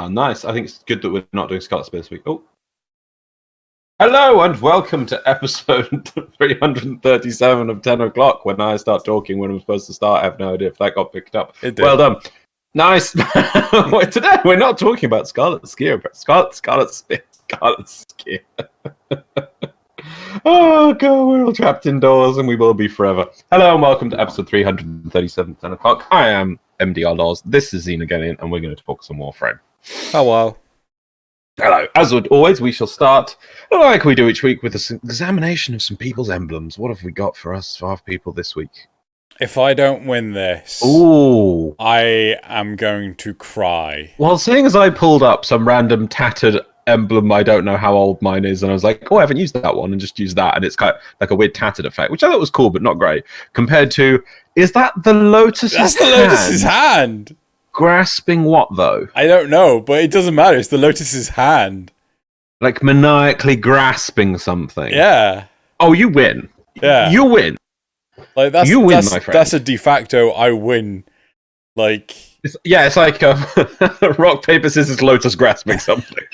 Ah, nice. I think it's good that we're not doing Scarlet Spear this week. Oh. Hello and welcome to episode 337 of 10 o'clock. When I start talking when I'm supposed to start, I have no idea if that got picked up. It did. Well done. Nice. Today we're not talking about Scarlet Spear, but Scarlet Spear. Oh god, we're all trapped indoors and we will be forever. Hello and welcome to episode 337 of 10 o'clock. I am MDRLOz. This is Xeno again, and we're going to talk some Warframe. Hello. Hello. As always, we shall start, like we do each week, with an examination of some people's emblems. What have we got for us, for our people this week? If I don't win this, Ooh. I am going to cry. Well, seeing as I pulled up some random tattered emblem, I don't know how old mine is, and I was like, oh, I haven't used that one, and just used that, and it's kind of like a weird tattered effect, which I thought was cool, but not great. Compared to, is that the Lotus's hand? That's the Lotus's hand! Grasping what, though? I don't know, but it doesn't matter. It's the Lotus's hand. Like maniacally grasping something. Yeah. Oh, you win. Yeah. You win. Like that's, you win, that's, my friend. That's a de facto I win. Like... It's like rock, paper, scissors, Lotus grasping something.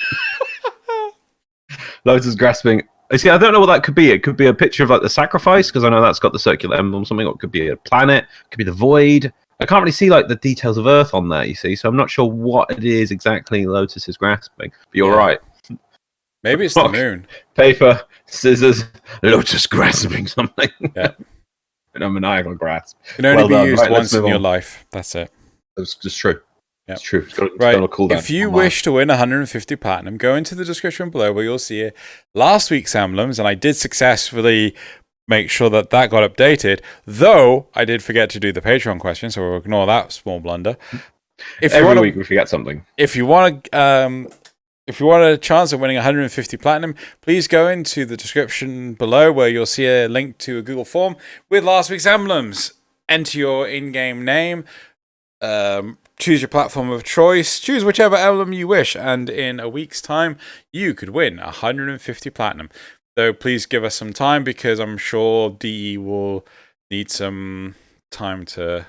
Lotus grasping... See, I don't know what that could be. It could be a picture of like the sacrifice, because I know that's got the circular emblem or something, or it could be a planet, it could be the void. I can't really see like the details of Earth on there, you see, so I'm not sure what it is exactly Lotus is grasping. But you're right. Maybe it's the moon. Paper, scissors, Lotus grasping something. Yeah. A maniacal grasp. Can only be used once in your life. That's it. It's just true. Yep. It's true. It's got right. A cool down. If you wish to win 150 platinum, go into the description below where you'll see last week's emblems, and I did successfully make sure that got updated, though I did forget to do the Patreon question, so we'll ignore that small blunder. Every week we forget something. If you want a chance of winning 150 platinum, please go into the description below where you'll see a link to a Google form with last week's emblems. Enter your in-game name, choose your platform of choice, choose whichever emblem you wish, and in a week's time, you could win 150 platinum. So please give us some time, because I'm sure DE will need some time to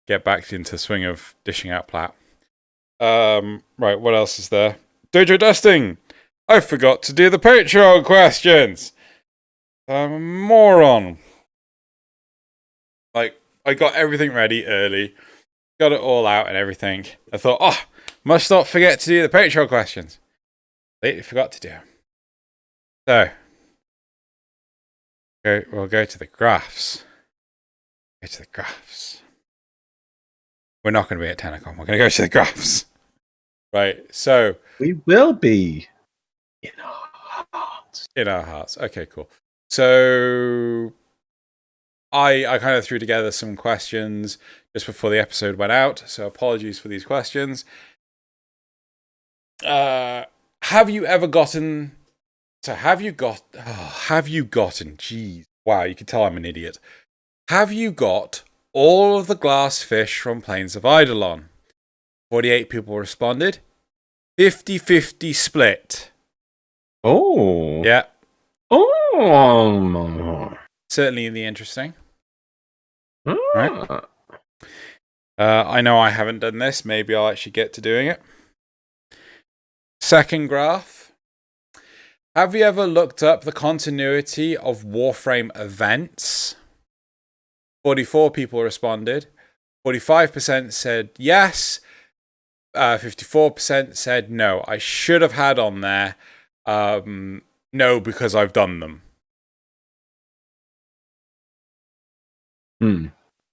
get back into the swing of dishing out Plat. Right, what else is there? Dojo dusting! I forgot to do the Patreon questions! I'm a moron. Like, I got everything ready early, got it all out and everything. I thought, must not forget to do the Patreon questions. Completely forgot to do them. So, we'll go to the graphs. Go to the graphs. We're not going to be at 10 o'clock. We're going to go to the graphs. Right, so... We will be in our hearts. In our hearts. Okay, cool. So, I kind of threw together some questions just before the episode went out, so apologies for these questions. Have you ever gotten... So have you gotten, jeez, wow, you can tell I'm an idiot. Have you got all of the glass fish from Plains of Eidolon? 48 people responded. 50-50 split. Oh. Yeah. Oh. Certainly interesting. Oh. Right. I know I haven't done this. Maybe I'll actually get to doing it. Second graph. Have you ever looked up the continuity of Warframe events? 44 people responded. 45% said yes. 54% said no. I should have had on there no, because I've done them.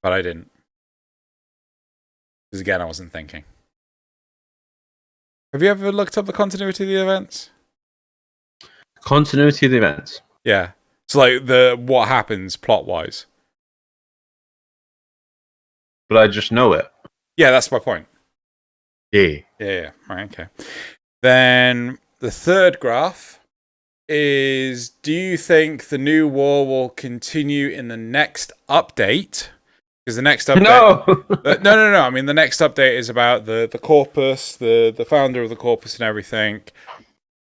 But I didn't. Because again, I wasn't thinking. Have you ever looked up the continuity of the events? Continuity of the events. Yeah. So like what happens plot-wise. But I just know it. Yeah, that's my point. Yeah. Yeah. Right, okay. Then the third graph is, do you think the new war will continue in the next update? Because the next update... No! No. I mean, the next update is about the corpus, the founder of the corpus and everything.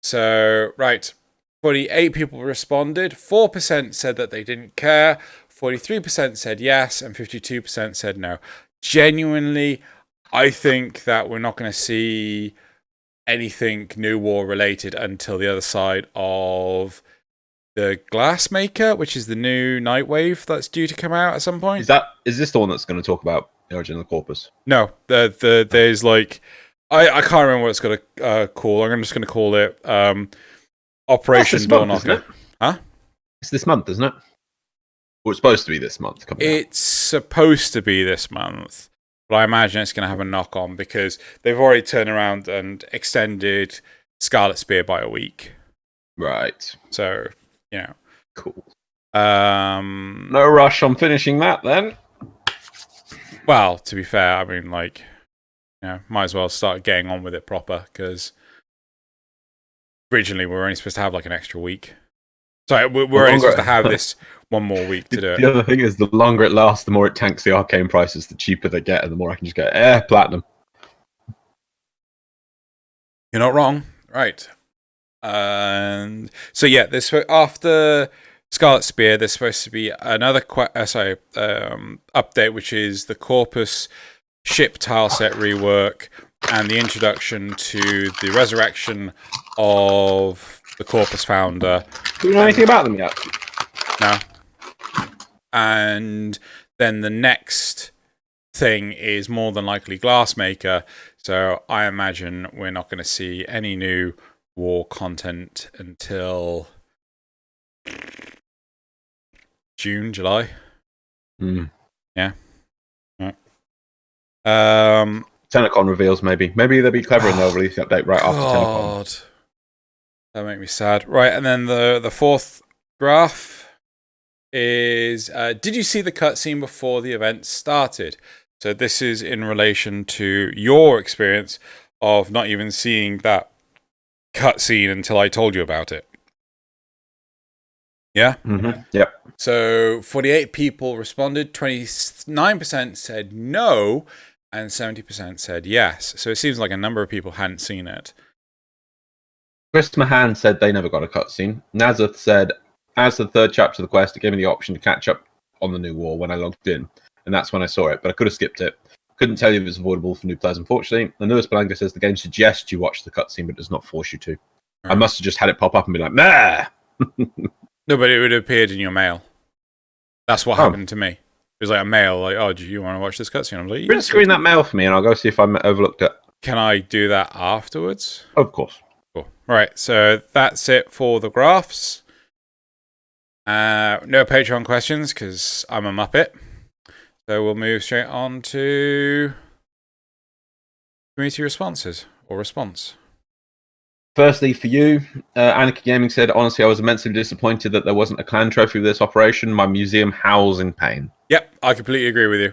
So, right. 48 people responded. 4% said that they didn't care. 43% said yes. And 52% said no. Genuinely, I think that we're not going to see anything New War related until the other side of the Glassmaker, which is the new Nightwave that's due to come out at some point. Is this the one that's going to talk about the origin of the Corpus? No, there's like I can't remember what it's going to call. I'm just going to call it Operation Doorknocker. Huh? It's this month, isn't it? Or it's supposed to be this month. It's supposed to be this month. But I imagine it's going to have a knock-on because they've already turned around and extended Scarlet Spear by a week. Right. So, Cool. No rush on finishing that then. Well, to be fair, I mean, like, might as well start getting on with it proper because originally we were only supposed to have like an extra week. Sorry, we're only supposed to have this one more week to do it. The other thing is, the longer it lasts, the more it tanks the arcane prices, the cheaper they get, and the more I can just go, platinum. You're not wrong. Right. And so, yeah, after Scarlet Spear, there's supposed to be another update, which is the Corpus ship tileset rework and the introduction to the resurrection of the Corpus founder. Do you know anything about them yet? No. And then the next thing is more than likely Glassmaker. So I imagine we're not going to see any new war content until June, July. Yeah. Right. TennoCon reveals, maybe. Maybe they'll be clever and they'll release the update right after TennoCon. That makes me sad. Right, and then the fourth graph is, did you see the cutscene before the event started? So this is in relation to your experience of not even seeing that cutscene until I told you about it. Yeah? Mm-hmm. Yep. So 48 people responded, 29% said no, and 70% said yes. So it seems like a number of people hadn't seen it. Chris Mahan said they never got a cutscene. Nazareth said, as the third chapter of the quest, it gave me the option to catch up on the new war when I logged in. And that's when I saw it, but I could have skipped it. Couldn't tell you if it was avoidable for new players, unfortunately. And Lewis Belanca says the game suggests you watch the cutscene, but does not force you to. Right. I must have just had it pop up and be like, nah! No, but it would have appeared in your mail. That's what happened to me. It was like a mail, like, oh, do you want to watch this cutscene? I'm like, print screen that mail for me, and I'll go see if I overlooked it. Can I do that afterwards? Of course. Cool. Right, so that's it for the graphs. No Patreon questions, because I'm a muppet. So we'll move straight on to community responses, or response. Firstly, for you, Anarchy Gaming said, honestly, I was immensely disappointed that there wasn't a clan trophy with this operation. My museum howls in pain. Yep, I completely agree with you.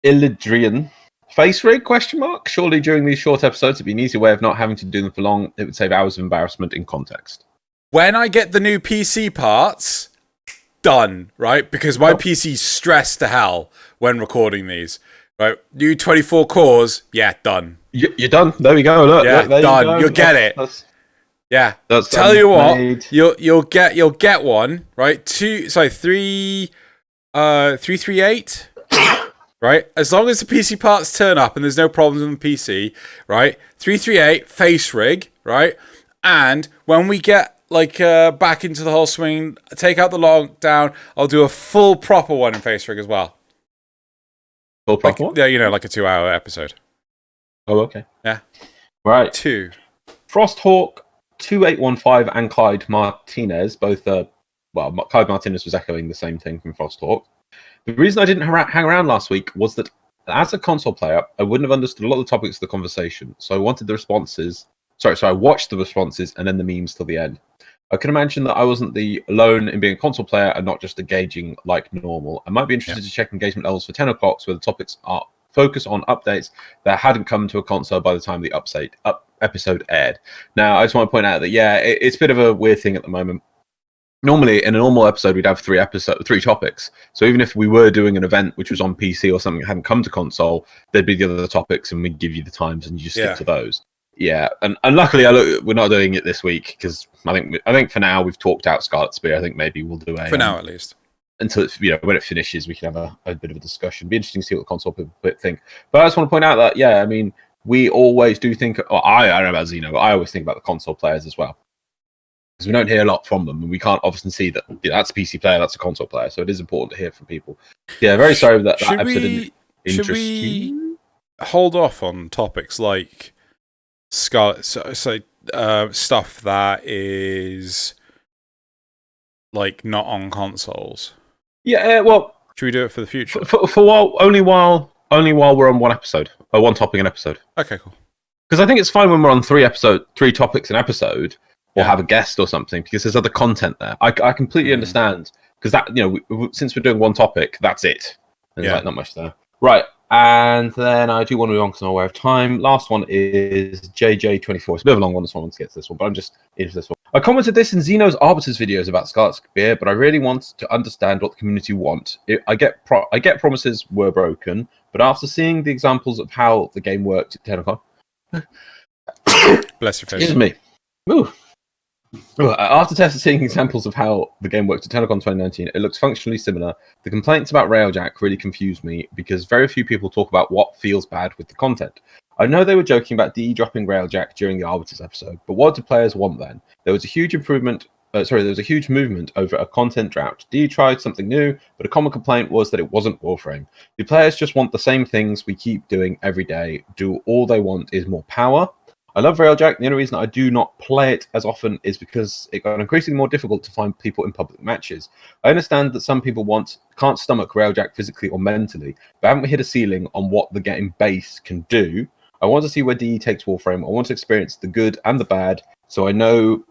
Illidrian. Face rig, question mark? Surely during these short episodes, it'd be an easy way of not having to do them for long. It would save hours of embarrassment in context. When I get the new PC parts, done, right? Because my PC's stressed to hell when recording these. Right, new 24 cores, yeah, done. You're done. There we go. Look, yeah, there done. You go. You'll get it. Yeah. That's Tell you what, you'll get one, right? 338, right? As long as the PC parts turn up and there's no problems with the PC, right? 338 face rig, right? And when we get back into the whole swing, take out the lockdown, I'll do a full proper one in face rig as well. Full proper one? Yeah, like a 2-hour episode. Oh, okay. Yeah. Right. 2. Frosthawk 2815 and Clyde Martinez, both, Clyde Martinez was echoing the same thing from Frosthawk. The reason I didn't hang around last week was that as a console player, I wouldn't have understood a lot of the topics of the conversation. So I wanted the responses. So I watched the responses and then the memes till the end. I can imagine that I wasn't the alone in being a console player and not just engaging like normal. I might be interested to check engagement levels for 10 o'clock where the topics are focus on updates that hadn't come to a console by the time the episode aired. Now, I just want to point out that, it's a bit of a weird thing at the moment. Normally, in a normal episode, we'd have 3 topics. So even if we were doing an event which was on PC or something that hadn't come to console, there'd be the other topics and we'd give you the times and you just stick to those. Yeah, and luckily we're not doing it this week because I think for now we've talked out Scarlet Spear. I think maybe we'll do for now at least until it's, when it finishes we can have a bit of a discussion. Be interesting to see what the console people think. But I just want to point out that we always do think. I don't know about Xeno, but I always think about the console players as well, because we don't hear a lot from them, and we can't often see that that's a PC player, that's a console player. So it is important to hear from people. Yeah, very sorry that episode didn't interest you. Hold off on topics like Scarlet, stuff that is like not on consoles. Yeah, well, should we do it for the future? Only while we're on one topic an episode. Okay, cool. Because I think it's fine when we're on three topics an episode, or have a guest or something, because there's other content there. I completely understand, because that, since we're doing one topic, that's it. There's like not much there. Right. And then I do want to move on because I'm aware of time. Last one is JJ24. It's a bit of a long one, so I want to get to this one, but I'm just into this one. I commented this in Xeno's Arbiter's videos about Scarlet's Beer, but I really want to understand what the community want. I get promises were broken, but after seeing the examples of how the game worked at TennoCon... Bless your face. Excuse me. Ooh. After seeing examples of how the game worked at TennoCon 2019, it looks functionally similar. The complaints about Railjack really confused me because very few people talk about what feels bad with the content. I know they were joking about DE dropping Railjack during the Arbiters episode, but what do players want then? There was a huge movement over a content drought. DE tried something new, but a common complaint was that it wasn't Warframe. The players just want the same things we keep doing every day. All they want is more power. I love Railjack. The only reason I do not play it as often is because it got increasingly more difficult to find people in public matches. I understand that some people can't stomach Railjack physically or mentally, but haven't we hit a ceiling on what the game base can do? I want to see where DE takes Warframe. I want to experience the good and the bad, so I know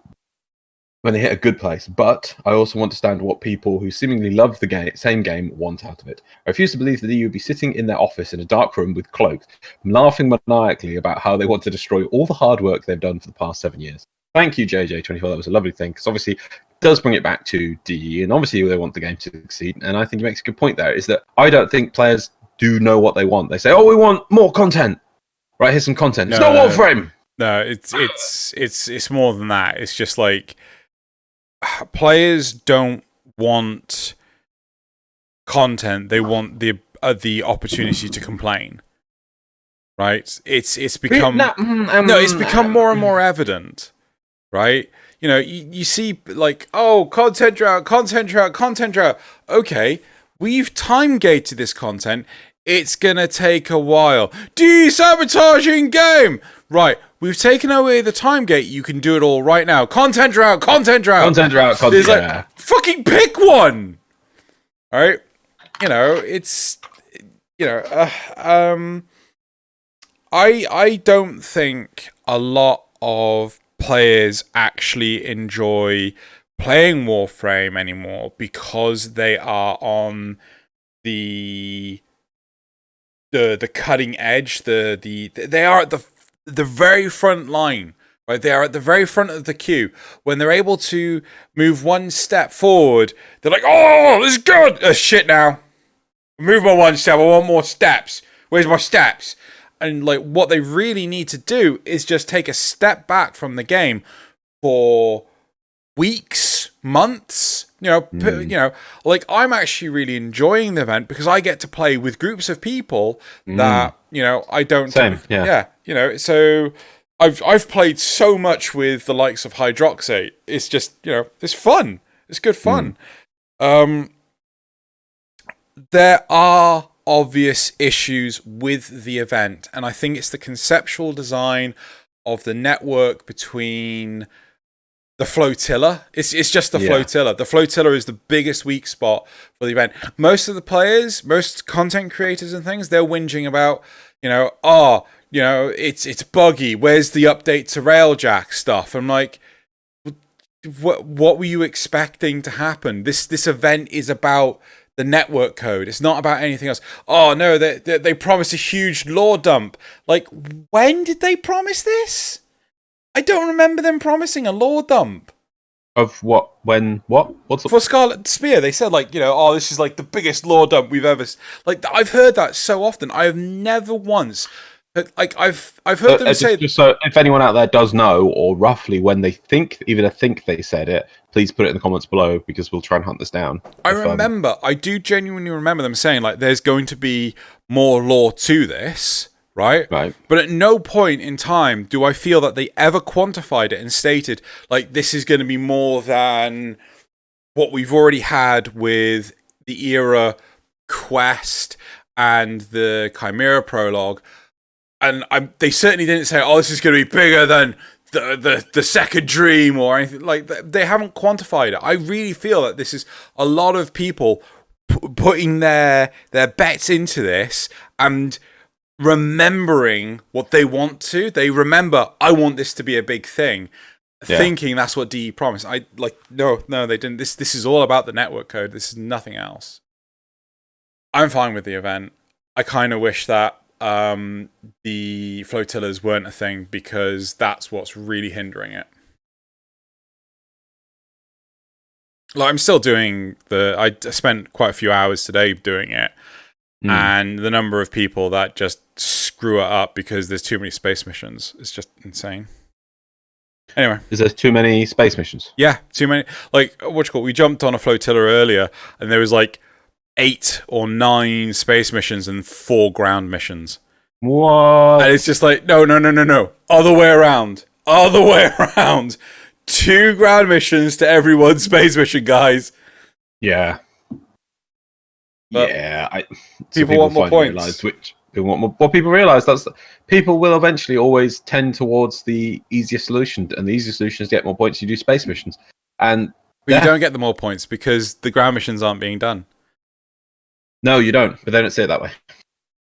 when they hit a good place, but I also want to understand what people who seemingly love the same game want out of it. I refuse to believe that DE would be sitting in their office in a dark room with cloaks, laughing maniacally about how they want to destroy all the hard work they've done for the past 7 years. Thank you, JJ24. That was a lovely thing, because obviously it does bring it back to DE, and obviously they want the game to succeed, and I think he makes a good point there, is that I don't think players do know what they want. They say, oh, we want more content. Right, here's some content. It's not Warframe! No, it's more than that. It's just like... players don't want content; they want the opportunity to complain. Right? It's become it's become more and more evident. Right? You see like, oh, content drought. Okay, we've time gated this content. It's gonna take a while. Sabotaging game. Right. We've taken away the time gate. You can do it all right now. Content drought. There's like, fucking pick one. All right. It's, I don't think a lot of players actually enjoy playing Warframe anymore because they are on the cutting edge. They are at the very front line, right? They are at the very front of the queue. When they're able to move one step forward, they're like, oh, this is good. Shit now. Move my one step. I want more steps. Where's my steps? And like, what they really need to do is just take a step back from the game for weeks, months. Like, I'm actually really enjoying the event because I get to play with groups of people that I don't. Same, yeah. So I've played so much with the likes of Hydroxate. It's just it's fun. It's good fun. There are obvious issues with the event, and I think it's the conceptual design of the network between the flotilla. It's just the flotilla. The flotilla is the biggest weak spot for the event. Most of the players, most content creators and things, they're whinging about, it's buggy. Where's the update to Railjack stuff? I'm like, what were you expecting to happen? This event is about the network code. It's not about anything else. Oh no, they promised a huge lore dump. Like, when did they promise this? I don't remember them promising a lore dump. Of what? When? What? For Scarlet Spear, they said like, this is like the biggest lore dump we've ever. Like, I've heard that so often. I have never once. Like, I've heard them say. Just so if anyone out there does know, or roughly when they think they said it, please put it in the comments below because we'll try and hunt this down. I do genuinely remember them saying like, there's going to be more lore to this. right? Right. But at no point in time do I feel that they ever quantified it and stated, like, this is going to be more than what we've already had with the Era quest and the Chimera prologue. And they certainly didn't say, oh, this is going to be bigger than the second dream or anything. Like, they haven't quantified it. I really feel that this is a lot of people putting their bets into this and remembering what they want to. They remember, I want this to be a big thing, thinking that's what DE promised. No, they didn't. This is all about the network code. This is nothing else. I'm fine with the event. I kind of wish that the flotillas weren't a thing, because that's what's really hindering it. Like, I'm still doing I spent quite a few hours today doing it, and the number of people that just screw it up because there's too many space missions is just insane. Anyway. Is there too many space missions? Yeah, too many. Like, we jumped on a flotilla earlier, and there was like 8 or 9 space missions and 4 ground missions. What? And it's just like, no. Other way around. 2 ground missions to every 1 space mission, guys. Yeah. But people want more points. People want more. What people realize, people will eventually always tend towards the easiest solution, and the easiest solution is to get more points. You do space missions, but you don't get the more points because the ground missions aren't being done. No, you don't. But they don't say it that way.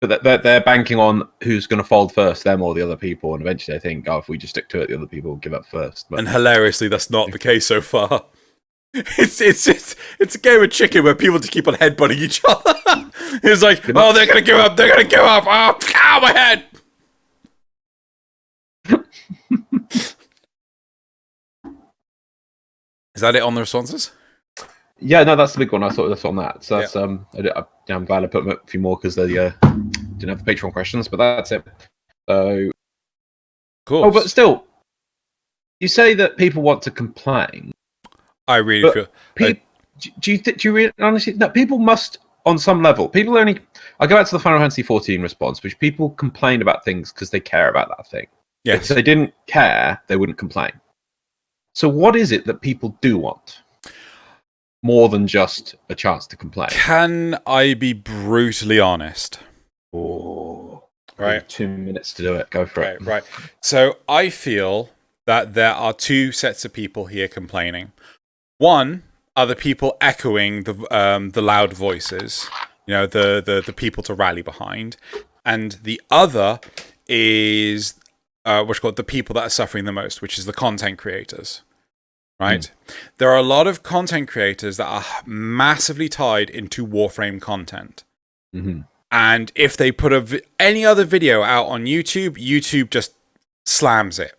But they're banking on who's going to fold first, them or the other people, and eventually they think, oh, if we just stick to it, the other people will give up first. But and hilariously, that's not the case so far. It's a game of chicken where people just keep on headbutting each other. It's like, oh, they're gonna give up. Oh, my head. Is that it on the responses? Yeah, no, that's the big one. I thought that's on that. So that's I'm glad I put a few more because they didn't have the Patreon questions, but that's it. So cool. Oh, but still, you say that people want to complain. I really feel. Do you really honestly? No, people must on some level. I go back to the Final Fantasy 14 response, which people complain about things because they care about that thing. Yes. If they didn't care, they wouldn't complain. So what is it that people do want? More than just a chance to complain. Can I be brutally honest? Oh, right. 2 minutes to do it. Go for it. Right. So I feel that there are 2 sets of people here complaining. One are the people echoing the loud voices, the people to rally behind, and the other is the people that are suffering the most, which is the content creators. Right? There are a lot of content creators that are massively tied into Warframe content. Mm-hmm. And if they put any other video out on YouTube, YouTube just slams it.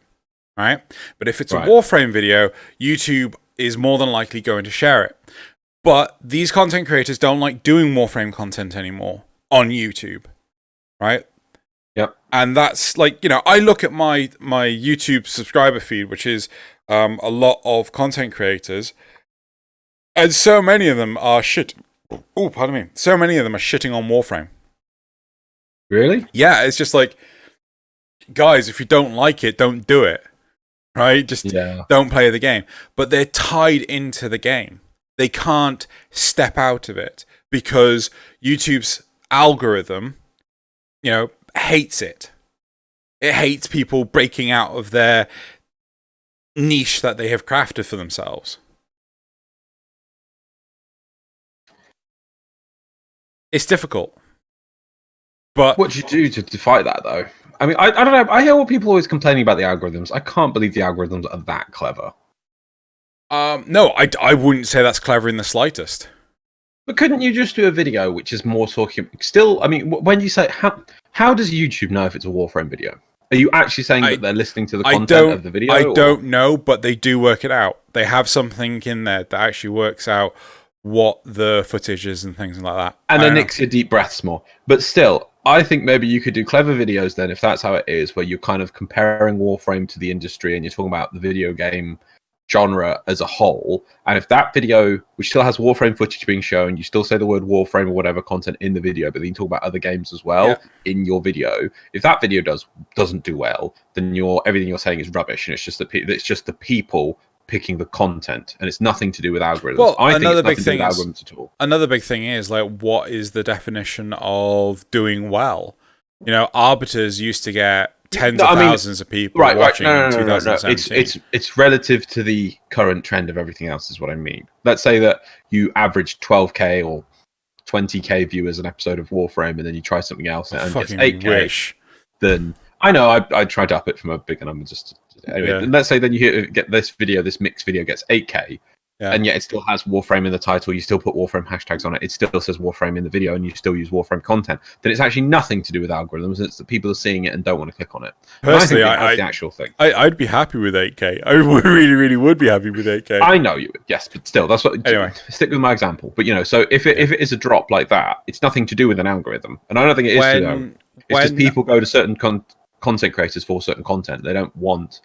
Right? But if it's a Warframe video, YouTube is more than likely going to share it. But these content creators don't like doing Warframe content anymore on YouTube. Right? Yep. And that's like, I look at my YouTube subscriber feed, which is a lot of content creators, and so many of them are so many of them are shitting on Warframe. Really? Yeah, it's just like, guys, if you don't like it, don't do it. Right? Just don't play the game. But they're tied into the game. They can't step out of it because YouTube's algorithm, hates it. It hates people breaking out of their niche that they have crafted for themselves. It's difficult. But what do you do to fight that, though? I mean, I don't know. I hear what people always complaining about the algorithms. I can't believe the algorithms are that clever. No, I wouldn't say that's clever in the slightest. But couldn't you just do a video which is more talking? Still, I mean, when you say how does YouTube know if it's a Warframe video? Are you actually saying that they're listening to the content of the video? I don't know, but they do work it out. They have something in there that actually works out what the footage is and things like that. And then nicks your deep breaths more. But still, I think maybe you could do clever videos then, if that's how it is, where you're kind of comparing Warframe to the industry and you're talking about the video game genre as a whole. And if that video, which still has Warframe footage being shown, you still say the word Warframe or whatever content in the video, but then you talk about other games as well in your video. If that video doesn't do well, then everything you're saying is rubbish, and it's just the people picking the content, and it's nothing to do with algorithms. Well, I think it's nothing to do with algorithms at all. Another big thing is, like, what is the definition of doing well? You know, Arbiters used to get tens of thousands of people watching in 2017. It's relative to the current trend of everything else, is what I mean. Let's say that you average 12k or 20k viewers an episode of Warframe, and then you try something else and it gets 8k. Then I know I tried to up it from a bigger number anyway. Let's say then you get this mixed video gets 8k. Yeah. And yet it still has Warframe in the title. You still put Warframe hashtags on it. It still says Warframe in the video, and you still use Warframe content. Then it's actually nothing to do with algorithms. It's that people are seeing it and don't want to click on it. Personally, that's the actual thing. I'd be happy with 8K. I really, really would be happy with 8K. I know you would, yes, but still, that's what. Anyway, stick with my example. But so if it is a drop like that, it's nothing to do with an algorithm, and I don't think it is to know. It's just people go to certain content creators for certain content. They don't want.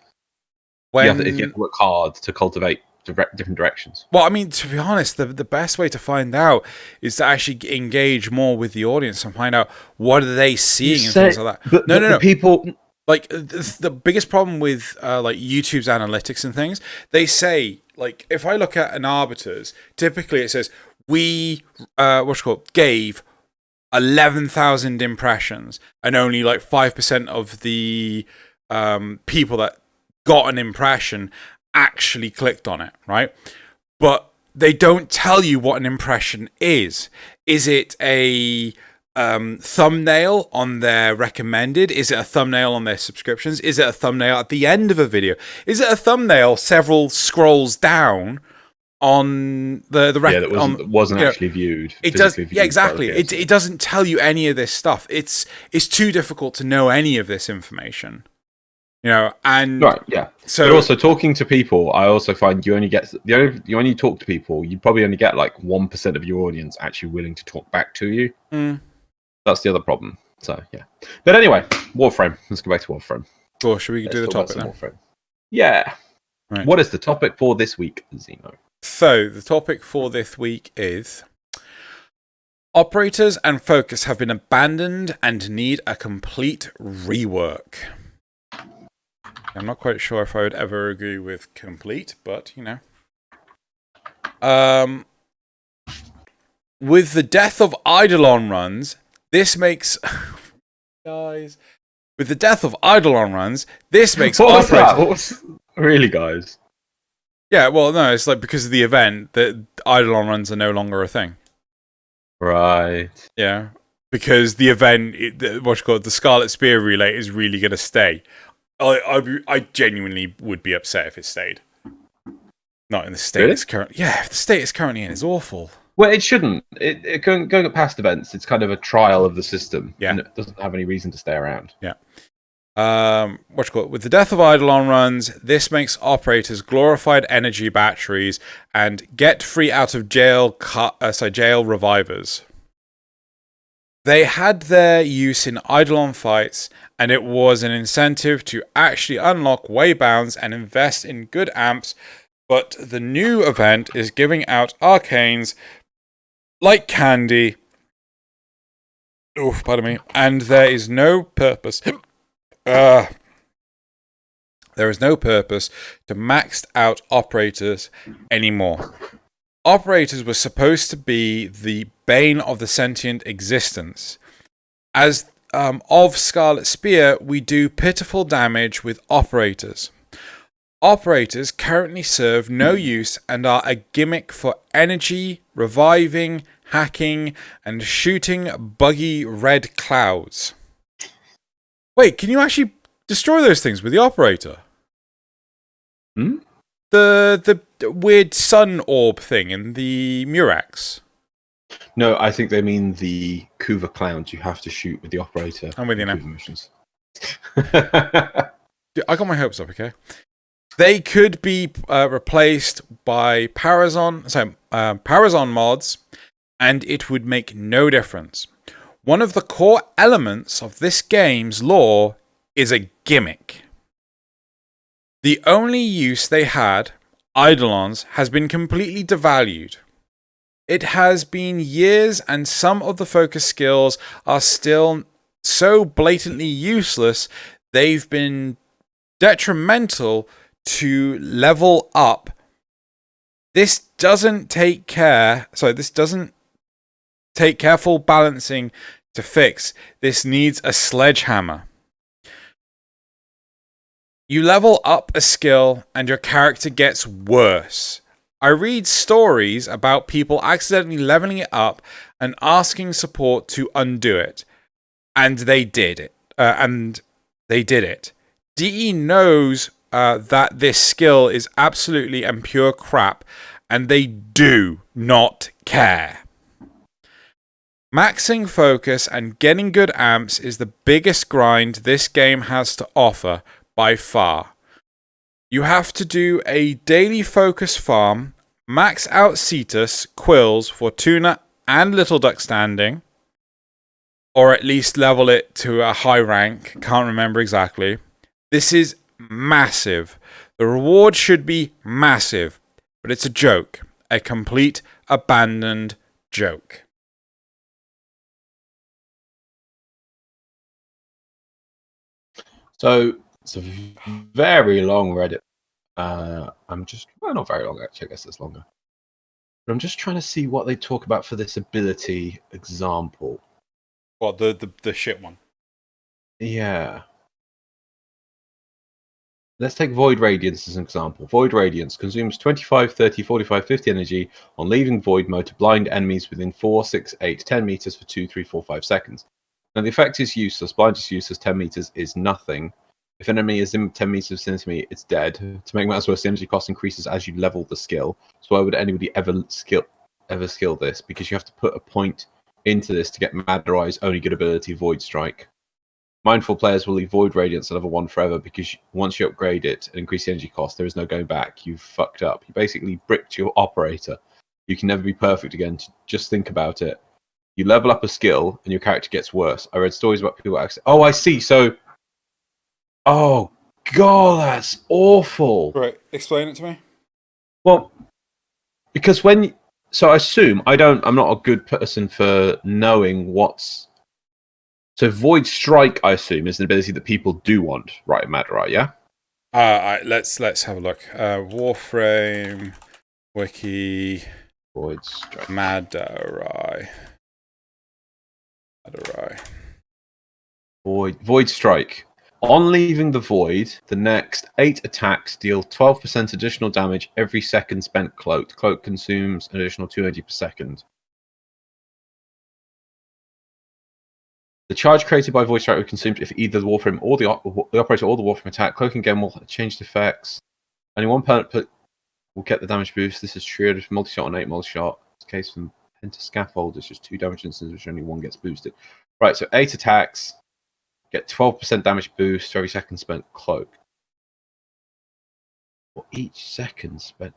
You have to work hard to cultivate different directions. Well, I mean, to be honest, the best way to find out is to actually engage more with the audience and find out what are they seeing and things like that. No. People, like, the biggest problem with like YouTube's analytics and things, they say, like, if I look at an Arbiters, typically it says we gave 11,000 impressions, and only like 5% of the people that got an impression actually clicked on it, right? But they don't tell you what an impression is. Is it a thumbnail on their recommended? Is it a thumbnail on their subscriptions? Is it a thumbnail at the end of a video? Is it a thumbnail several scrolls down on that wasn't actually viewed? It does, exactly. It doesn't tell you any of this stuff. It's too difficult to know any of this information. And right, yeah. So, but also talking to people, I also find you only talk to people, you probably only get like 1% of your audience actually willing to talk back to you. That's the other problem. So yeah. But anyway, Warframe. Let's go back to Warframe. Cool. Should we do the topic now? Warframe. Yeah. Right. What is the topic for this week, Xeno? So the topic for this week is operators and focus have been abandoned and need a complete rework. I'm not quite sure if I would ever agree with complete, but with the death of Eidolon runs, this makes guys. With the death of Eidolon runs, this makes really, guys. Yeah, well, no, it's like because of the event that Eidolon runs are no longer a thing. Right. Yeah, because the event, the Scarlet Spear relay is really going to stay. I genuinely would be upset if it stayed. Not in the state it's currently. Yeah, if the state it's currently in is awful. Well, it shouldn't. Going at past events, it's kind of a trial of the system. Yeah, and it doesn't have any reason to stay around. Yeah. With the death of Eidolon runs, this makes operators glorified energy batteries and get free out of jail jail revivers. They had their use in Eidolon fights, and it was an incentive to actually unlock waybounds and invest in good amps, but the new event is giving out arcanes like candy. Oof, pardon me. And there is no purpose. There is no purpose to maxed out operators anymore. Operators were supposed to be the bane of the sentient existence. As of Scarlet Spear, we do pitiful damage with operators. Operators currently serve no use and are a gimmick for energy, reviving, hacking, and shooting buggy red clouds. Wait, can you actually destroy those things with the operator? The weird sun orb thing in the Murex. No, I think they mean the Kuva clowns you have to shoot with the operator. I'm with you now. I got my hopes up, okay? They could be replaced by Parazon mods, and it would make no difference. One of the core elements of this game's lore is a gimmick. The only use they had Eidolons has been completely devalued. It has been years, and some of the focus skills are still so blatantly useless, they've been detrimental to level up. This doesn't take careful balancing to fix. This needs a sledgehammer. You level up a skill and your character gets worse. I read stories about people accidentally leveling it up and asking support to undo it. And they did it. DE knows that this skill is absolutely and pure crap, and they do not care. Maxing focus and getting good amps is the biggest grind this game has to offer by far. You have to do a daily focus farm, max out Cetus, Quills, Fortuna, and Little Duck Standing, or at least level it to a high rank, can't remember exactly. This is massive. The reward should be massive, but it's a joke. A complete, abandoned joke. So it's a very long Reddit. Not very long actually. I guess it's longer. But I'm just trying to see what they talk about for this ability example. What, the shit one? Yeah. Let's take Void Radiance as an example. Void Radiance consumes 25, 30, 45, 50 energy on leaving Void mode to blind enemies within 4, 6, 8, 10 meters for 2, 3, 4, 5 seconds. Now the effect is useless. Blind is useless. 10 meters is nothing. If an enemy is in 10 meters vicinity to me, it's dead. To make matters worse, the energy cost increases as you level the skill. So why would anybody ever skill this? Because you have to put a point into this to get Mad Eye's only good ability, Void Strike. Mindful players will leave Void Radiance at level 1 forever because once you upgrade it and increase the energy cost, there is no going back. You've fucked up. You basically bricked your operator. You can never be perfect again. Just think about it. You level up a skill and your character gets worse. I read stories about people actually... Oh, I see. So... Oh, God, that's awful. Right, explain it to me. Well, because So I assume... I'm not a good person for knowing what's... So Void Strike, I assume, is an ability that people do want, right, Madarai, yeah? Let's have a look. Warframe Wiki Void Strike. Madarai. Void Strike. On leaving the Void, the next 8 attacks deal 12% additional damage every second spent cloaked. Cloak consumes an additional 2 energy per second. The charge created by Void Strike will be consumed if either the Warframe or the operator or the Warframe attack. Cloaking again will change the effects. Only one permanent will get the damage boost. This is true. Multi-shot on 8 multi-shot. It's case from Penta Scaffold. It's just 2 damage instances, which only 1 gets boosted. Right, so 8 attacks get 12% damage boost for every second spent cloak. For each second spent.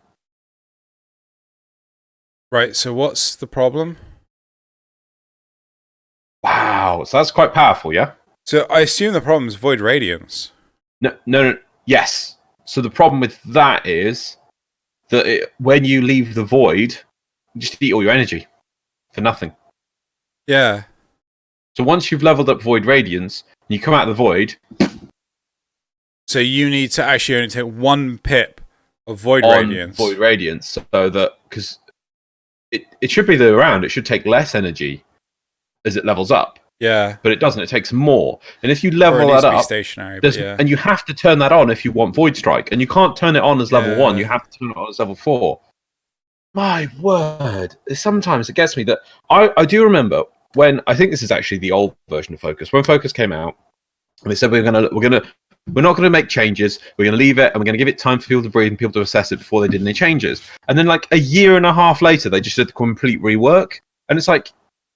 Right, so what's the problem? Wow, so that's quite powerful, yeah? So I assume the problem is Void Radiance. No. Yes. So the problem with that is that when you leave the Void, you just eat all your energy for nothing. Yeah. So once you've leveled up Void Radiance, you come out of the Void. So you need to actually only take 1 pip of Void Radiance. Void Radiance, so that because it should be the other way around. It should take less energy as it levels up. Yeah. But it doesn't. It takes more. And if you level that up, stationary, and you have to turn that on if you want Void Strike, and you can't turn it on as level 1. You have to turn it on as level 4. My word! Sometimes it gets me that I do remember when I think this is actually the old version of Focus. When Focus came out, and they said we're not gonna make changes. We're gonna leave it, and we're gonna give it time for people to breathe and people to assess it before they did any changes. And then, like a year and a half later, they just did the complete rework, and it's like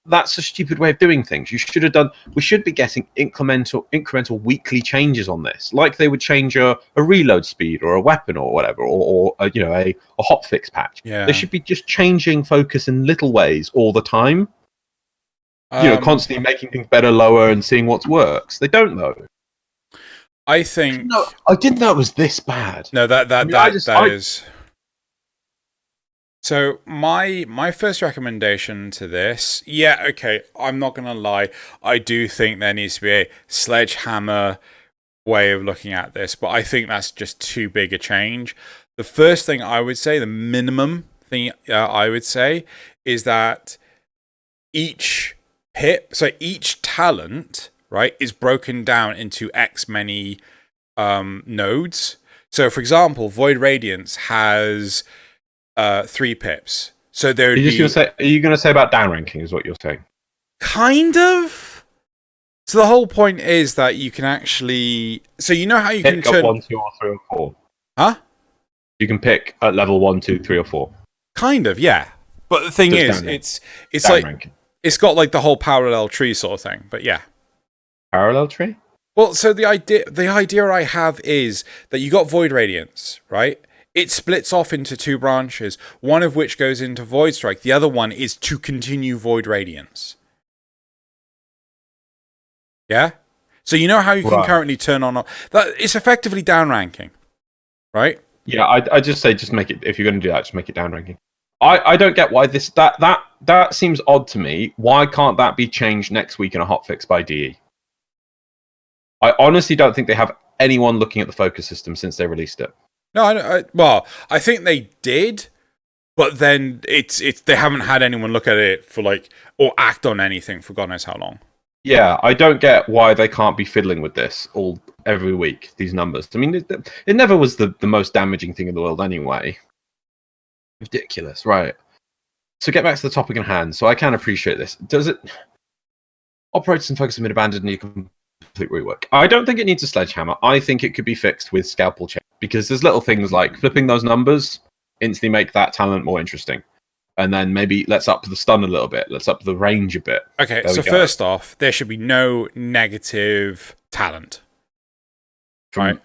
that's a stupid way of doing things. You should have done. We should be getting incremental weekly changes on this, like they would change a reload speed or a weapon or whatever, or a hotfix patch. Yeah. They should be just changing Focus in little ways all the time. Constantly making things better, lower, and seeing what works. They don't though. I think. No, I didn't know it was this bad. No, that is. So my first recommendation to this, yeah, okay, I'm not gonna lie, I do think there needs to be a sledgehammer way of looking at this, but I think that's just too big a change. The first thing I would say, the minimum thing I would say, is that each each talent, right, is broken down into X many nodes. So, for example, Void Radiance has 3 pips. So there would be... Are you going to say about downranking is what you're saying? Kind of. So the whole point is that you can actually... So you know how you pick can turn... 1, 2, or 3, or 4. Huh? You can pick at level 1, 2, 3, or 4. Kind of, yeah. But the thing is, it's like... Ranking. It's got like the whole parallel tree sort of thing, but yeah. Parallel tree? Well, so the idea I have is that you got Void Radiance, right? It splits off into 2 branches, one of which goes into Void Strike. The other one is to continue Void Radiance. Yeah? So you know how you can currently turn on... That it's effectively downranking, right? Yeah, I just say just make it... If you're going to do that, just make it downranking. I don't get why this... That seems odd to me. Why can't that be changed next week in a hotfix by DE? I honestly don't think they have anyone looking at the focus system since they released it. No, I think they did, but then they haven't had anyone look at it for like or act on anything for God knows how long. Yeah, I don't get why they can't be fiddling with this every week. These numbers. I mean, it never was the most damaging thing in the world anyway. Ridiculous, right? So get back to the topic in hand. So I can appreciate this. Does it? Operators and focus have been abandoned, and you can complete rework. I don't think it needs a sledgehammer. I think it could be fixed with scalpel change because there's little things like flipping those numbers instantly make that talent more interesting, and then maybe let's up the stun a little bit, let's up the range a bit. Okay, so first off, there should be no negative talent, right?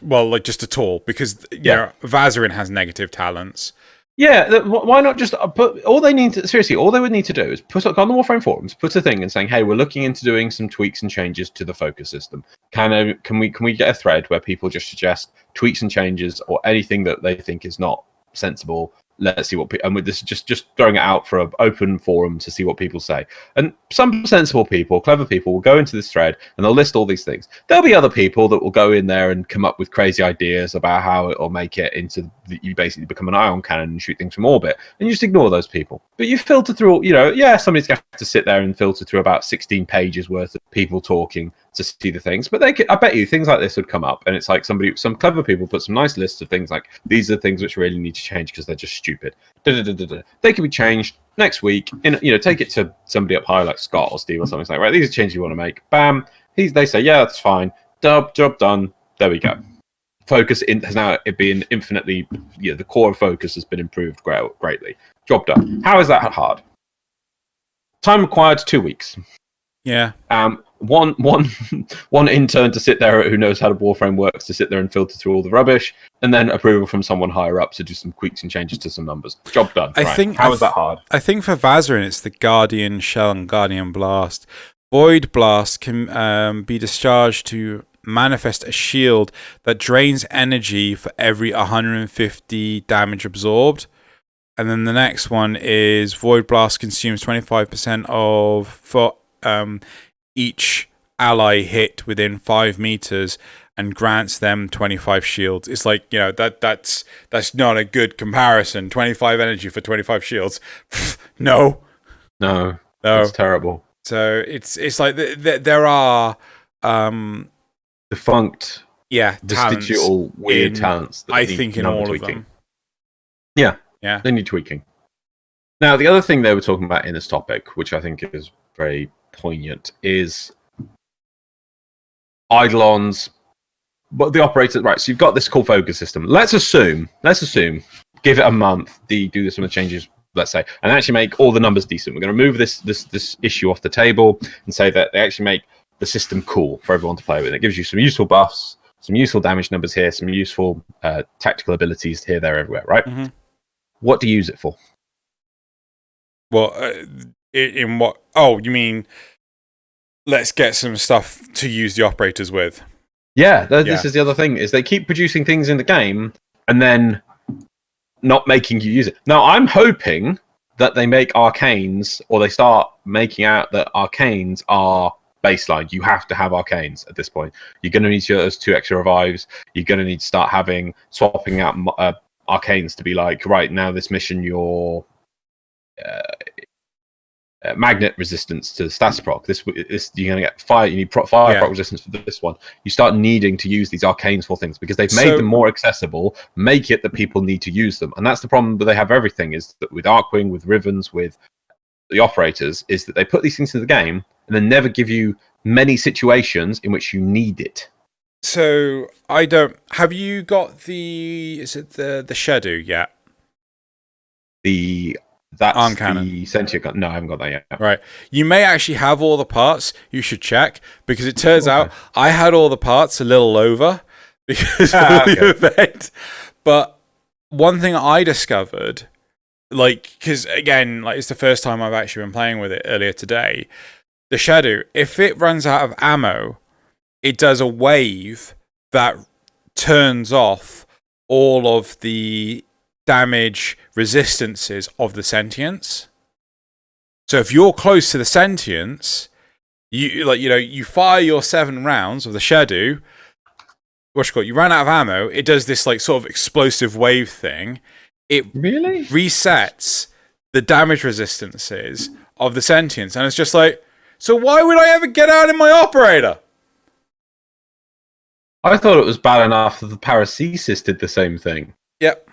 Well, like just at all, because you know, Vazarin has negative talents. Yeah, why not just put... All they would need to do is put on the Warframe forums, put a thing and saying, hey, we're looking into doing some tweaks and changes to the focus system. Can we get a thread where people just suggest tweaks and changes or anything that they think is not sensible? Let's see what and with this just throwing it out for an open forum to see what people say. And some sensible people, clever people, will go into this thread and they'll list all these things. There'll be other people that will go in there and come up with crazy ideas about how it will make it into you basically become an ion cannon and shoot things from orbit, and you just ignore those people. But you filter through, somebody's got to sit there and filter through about 16 pages worth of people talking to see the things. But I bet you things like this would come up, and it's like some clever people put some nice lists of things like these are the things which really need to change because they're just stupid. They can be changed next week. Take it to somebody up high like Scott or Steve or something. It's like, right, these are changes you want to make. Bam. They say, yeah, that's fine. Job done. There we go. Focus has now been infinitely. The core of focus has been improved greatly. Job done. How is that hard? Time required 2 weeks. Yeah. One intern to sit there who knows how the Warframe works to sit there and filter through all the rubbish, and then approval from someone higher up to do some tweaks and changes to some numbers. Job done. How is that hard? I think for Vazarin it's the Guardian Shell and Guardian Blast. Void Blast can be discharged to manifest a shield that drains energy for every 150 damage absorbed. And then the next one is Void Blast consumes 25% for each ally hit within 5 meters and grants them 25 shields. It's like, that's not a good comparison. 25 energy for 25 shields. No. That's terrible. So it's like there are defunct, vestigial weird talents. That I think in all tweaking. Of them. Yeah, they need tweaking. Now, the other thing they were talking about in this topic, which I think is very poignant, is Eidolons. But the operator, right? So you've got this cool focus system. Let's assume, give it a month. Do some of the changes, let's say, and actually make all the numbers decent. We're going to remove this issue off the table and say that they actually make the system cool for everyone to play with. It gives you some useful buffs, some useful damage numbers here, some useful tactical abilities here, there, everywhere, right? Mm-hmm. What do you use it for? Well, in what? Oh, you mean let's get some stuff to use the operators with? Yeah, this is the other thing, is they keep producing things in the game, and then not making you use it. Now, I'm hoping that they make arcanes, or they start making out that arcanes are baseline. You have to have arcanes at this point. You're going to need those 2 extra revives. You're going to need to start swapping out arcanes to be like, right, now this mission, your magnet resistance to status proc. This you're going to get fire. You need fire proc resistance for this one. You start needing to use these arcanes for things because they've made them more accessible. Make it that people need to use them, and that's the problem that they have. Everything is that with Arcwing, with Rivens, with the operators, is that they put these things in the game and then never give you many situations in which you need it. So I don't. Have you got the? Is it the Shadow yet? That's arm cannon. The sentient gun. No, I haven't got that yet. Right. You may actually have all the parts. You should check, because it turns out I had all the parts a little over because of the event. But one thing I discovered, because again, it's the first time I've actually been playing with it earlier today, the Shadow, if it runs out of ammo, it does a wave that turns off all of the damage resistances of the sentience. So if you're close to the sentience, you fire your 7 rounds of the Shadow. You ran out of ammo. It does this sort of explosive wave thing. It really resets the damage resistances of the sentience, and it's just like, so why would I ever get out in my operator? I thought it was bad enough that the paracesis did the same thing. Yep.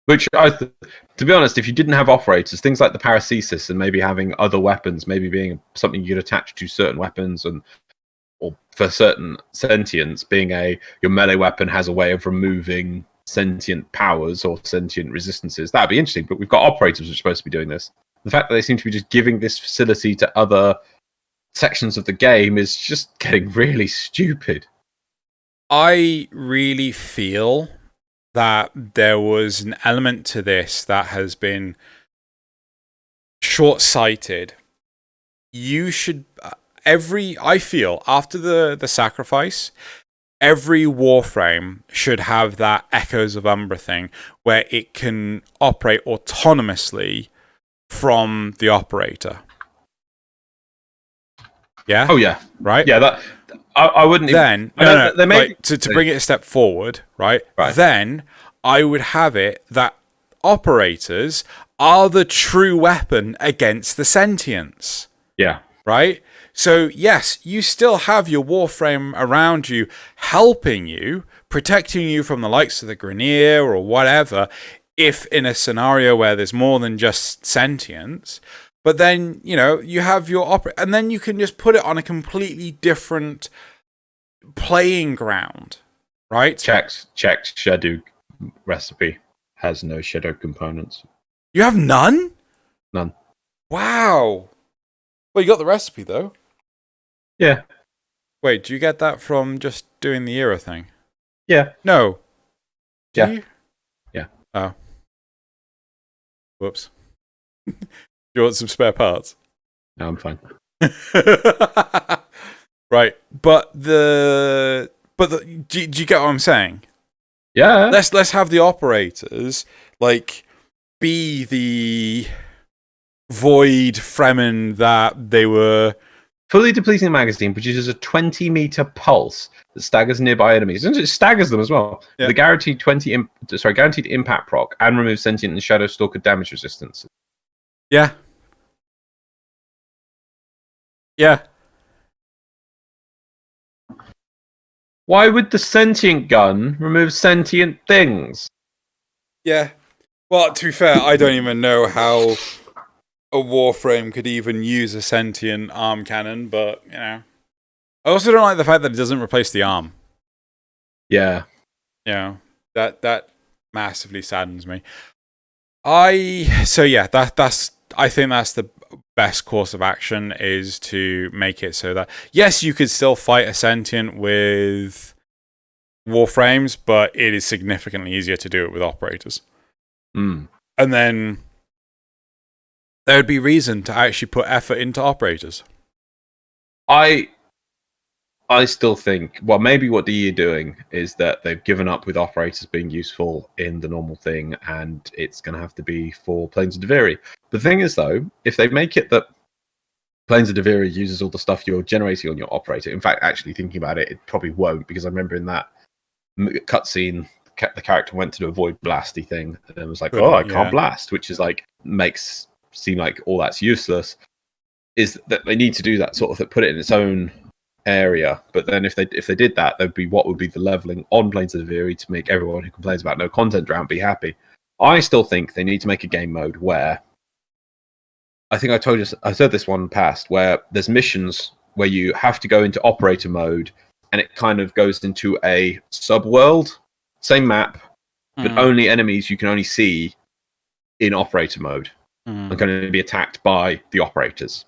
Which, to be honest, if you didn't have operators, things like the paracesis and maybe having other weapons, maybe being something you could attach to certain weapons, or for certain sentients, being your melee weapon has a way of removing sentient powers or sentient resistances, that'd be interesting. But we've got operators which are supposed to be doing this. The fact that they seem to be just giving this facility to other sections of the game is just getting really stupid. I really feel that there was an element to this that has been short-sighted. You should I feel after the sacrifice, every Warframe should have that Echoes of Umbra thing where it can operate autonomously from the operator. Yeah? Oh yeah. Right? Yeah, that I wouldn't then even... They made, to bring it a step forward, right? Then I would have it that operators are the true weapon against the sentience. Yeah. Right? So, yes, you still have your Warframe around you, helping you, protecting you from the likes of the Grineer or whatever, if in a scenario where there's more than just sentience. But then, you have your and then you can just put it on a completely different playing ground, right? Checked Shadow recipe has no Shadow components. You have none? None. Wow. Well, you got the recipe, though. Yeah. Wait, do you get that from just doing the era thing? Yeah. No. Do yeah. you? Yeah. Oh. Whoops. You want some spare parts? No, I'm fine. Right, but do you get what I'm saying? Yeah. Let's have the operators be the void Fremen that they were. Fully depleting magazine produces a 20-meter pulse that staggers nearby enemies. And it staggers them as well. Yeah. The guaranteed guaranteed impact proc and removes sentient and shadow stalker damage resistance. Yeah. Yeah. Why would the sentient gun remove sentient things? Yeah. Well, to be fair, I don't even know how a Warframe could even use a sentient arm cannon, but, I also don't like the fact that it doesn't replace the arm. Yeah. That massively saddens me. I think that's the best course of action, is to make it so that, yes, you could still fight a sentient with Warframes, but it is significantly easier to do it with operators. Mm. And then there would be reason to actually put effort into operators. I I still think, well, maybe what DE are doing is that they've given up with operators being useful in the normal thing, and it's going to have to be for Planes of Deviri. The thing is, though, if they make it that Planes of Deviri uses all the stuff you're generating on your operator, in fact, actually thinking about it, it probably won't, because I remember in that cutscene, the character went to do a void blasty thing, and was like, I can't blast, which is like, makes seem like all that's useless. Is that they need to do that sort of, put it in its own area, but then if they did that, there'd be what would be the leveling on Planes of Deviri to make everyone who complains about no content drown be happy. I still think they need to make a game mode where, I think I said this one past, where there's missions where you have to go into operator mode and it kind of goes into a sub-world, same map, but only enemies you can only see in operator mode are going to be attacked by the operators.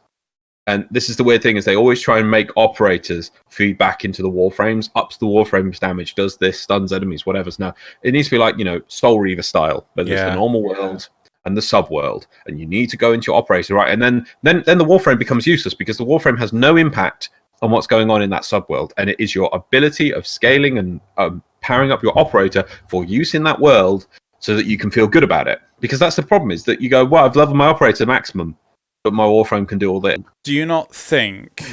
And this is the weird thing, is they always try and make operators feed back into the warframes, ups the warframes damage, does this, stuns enemies, whatever's. Now, it needs to be like, Soul Reaver style, where there's the normal world and the sub-world, and you need to go into your operator, right? And then the warframe becomes useless, because the warframe has no impact on what's going on in that sub-world, and it is your ability of scaling and powering up your operator for use in that world so that you can feel good about it. Because that's the problem, is that you go, well, I've leveled my operator maximum, but my warframe can do all this. Do you not think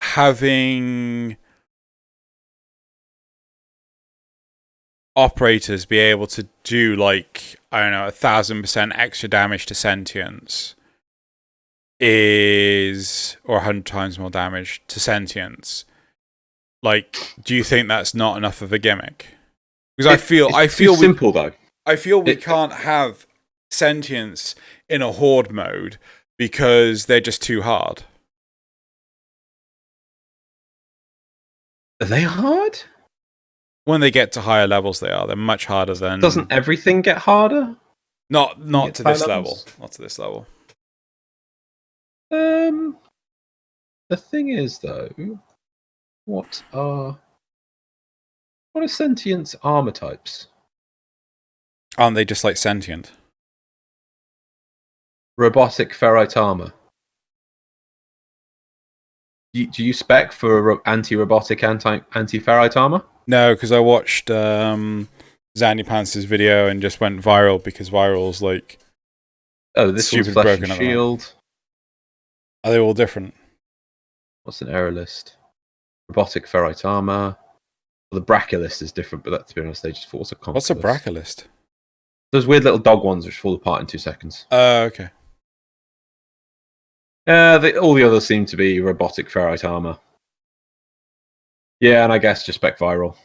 having operators be able to do, like, I don't know, 1,000% extra damage to sentience is, or 100 times more damage to sentience, like, do you think that's not enough of a gimmick? Because I feel simple though. I feel we can't have sentience in a horde mode because they're just too hard. Are they hard? When they get to higher levels, they are. They're much harder than. Doesn't everything get harder? Not to this level. Not to this level. The thing is, though, what are sentient armor types? Aren't they just like sentient? Robotic ferrite armor. Do you spec for anti-robotic, anti-ferrite armor? No, because I watched Zandy Pants' video and just went viral because viral's like. Oh, this one's flesh and shield. Are they all different? What's an error list? Robotic ferrite armor. Well, the Bracca list is different, but that, to be honest, they just fall to What's a Bracca list? Those weird little dog ones which fall apart in 2 seconds. Okay. All the others seem to be robotic ferrite armor. Yeah, and I guess just spec viral,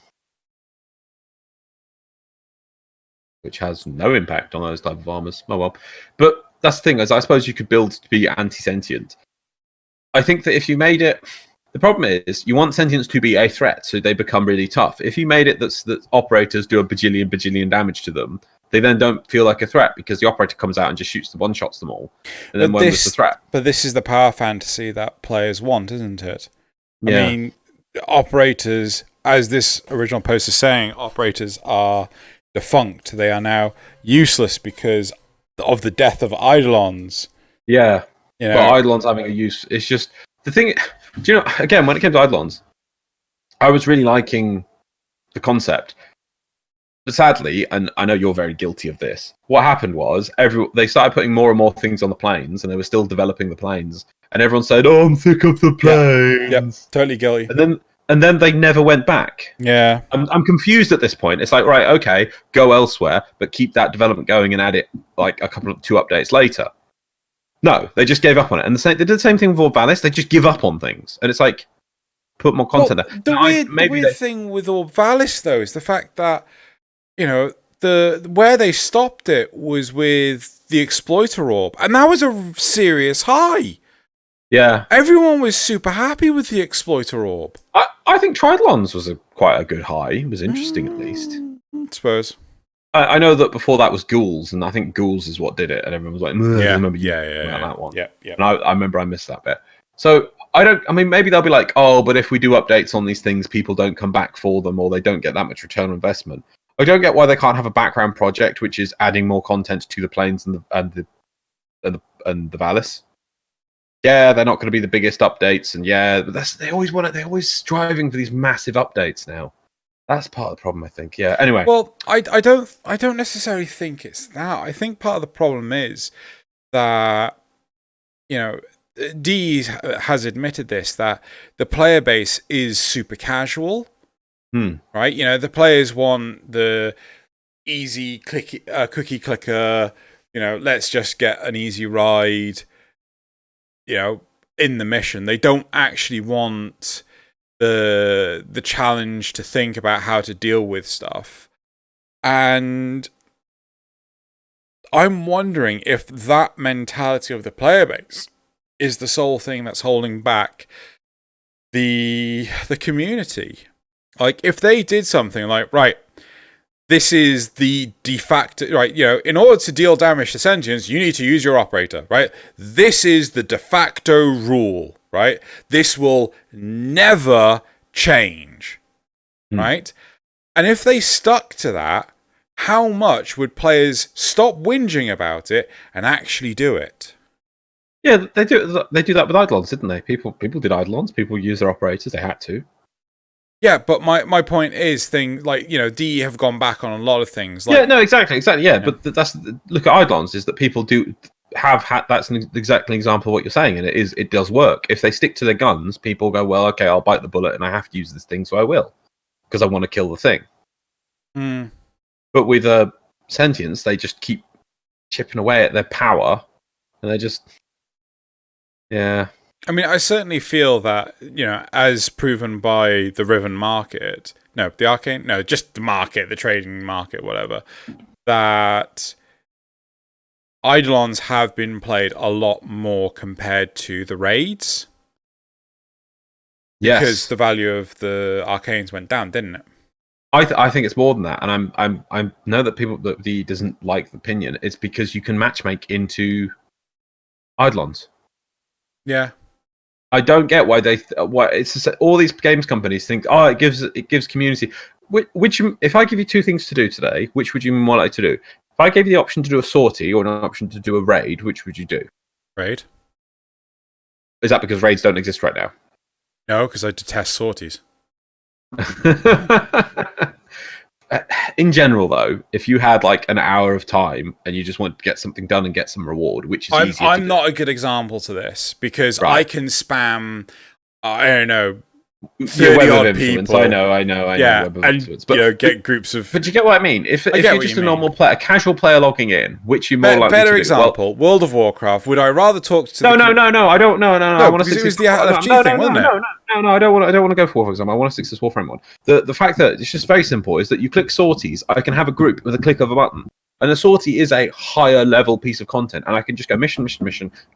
which has no impact on those type of armors. Oh well. But that's the thing, is I suppose you could build to be anti-sentient. I think that if you made it, the problem is you want sentience to be a threat, so they become really tough. If you made it that operators do a bajillion damage to them, they then don't feel like a threat because the operator comes out and just shoots the one-shots them all. And then when was the threat? But this is the power fantasy that players want, isn't it? I mean, operators, as this original post is saying, operators are defunct. They are now useless because of the death of Eidolons. Yeah. But Eidolons having a use, it's just the thing. Do you know, again, when it came to Eidolons, I was really liking the concept. But sadly, and I know you're very guilty of this, what happened was they started putting more and more things on the planes, and they were still developing the planes, and everyone said, "Oh, I'm sick of the planes." Yep, totally guilty. And then they never went back. Yeah, I'm confused at this point. It's like, right, okay, go elsewhere, but keep that development going and add it like two updates later. No, they just gave up on it, and they did the same thing with Orvalis. They just give up on things, and it's like, put more content there. The weird thing with Orvalis though is the fact that, where they stopped it was with the Exploiter Orb, and that was a serious high. Yeah, everyone was super happy with the Exploiter Orb. I think Tridlons was quite a good high. It was interesting, at least. I suppose. I know that before that was Ghouls, and I think Ghouls is what did it, and everyone was like, yeah, I remember that one. Yeah. And I remember I missed that bit. So I mean, maybe they'll be like, oh, but if we do updates on these things, people don't come back for them, or they don't get that much return on investment. I don't get why they can't have a background project which is adding more content to the planes and the Valis. Yeah, they're not going to be the biggest updates, and yeah, but they're always striving for these massive updates now. That's part of the problem, I think. Yeah. Anyway. Well, I don't necessarily think it's that. I think part of the problem is that, you know, D has admitted this, that the player base is super casual. Right? You know, the players want the easy cookie clicker, you know, let's just get an easy ride, you know, in the mission. They don't actually want the challenge to think about how to deal with stuff. And I'm wondering if that mentality of the player base is the sole thing that's holding back the community. Like, if they did something like, right, this is the de facto, right, you know, in order to deal damage to sentients, you need to use your operator, right? This is the de facto rule, right? This will never change, right? And if they stuck to that, how much would players stop whinging about it and actually do it? Yeah, they do that with Eidolons, didn't they? People did Eidolons. People use their operators. They had to. Yeah, but my point is, things like, you know, DE have gone back on a lot of things. Like, yeah, no, exactly. Yeah, but that's look at Eidolons is that people do have had. That's exactly an example of what you're saying, and it does work. If they stick to their guns, people go, well, okay, I'll bite the bullet, and I have to use this thing, so I will, because I want to kill the thing. But with sentience, they just keep chipping away at their power, and they just, yeah. I mean, I certainly feel that, you know, as proven by the Riven market, no, the Arcane, no, just the market, the trading market, whatever, that Eidolons have been played a lot more compared to the raids. Yes. Because the value of the Arcanes went down, didn't it? I think it's more than that, and I know that people that doesn't like the opinion. It's because you can matchmake into Eidolons. Yeah. I don't get why why it's just, all these games companies think, oh, it gives community. Which if I give you two things to do today, which would you more like to do? If I gave you the option to do a sortie or an option to do a raid, which would you do? Raid. Is that because raids don't exist right now? No, because I detest sorties. In general, though, if you had like an hour of time and you just want to get something done and get some reward, which is easier I'm not a good example to this, because I can spam, I don't know, 30 odd people. I know. Yeah, and but, you know, get groups of. But you get what I mean. If you're just a normal player, a casual player logging in, which you more likely better to do. example, World of Warcraft. Would I rather talk to? No. I don't. No. I want to stick to the LFG thing, wasn't it? No. I don't want to go for example. I want to stick to this Warframe one. The fact that it's just very simple is that you click sorties. I can have a group with a click of a button. And a sortie is a higher level piece of content, and I can just go mission,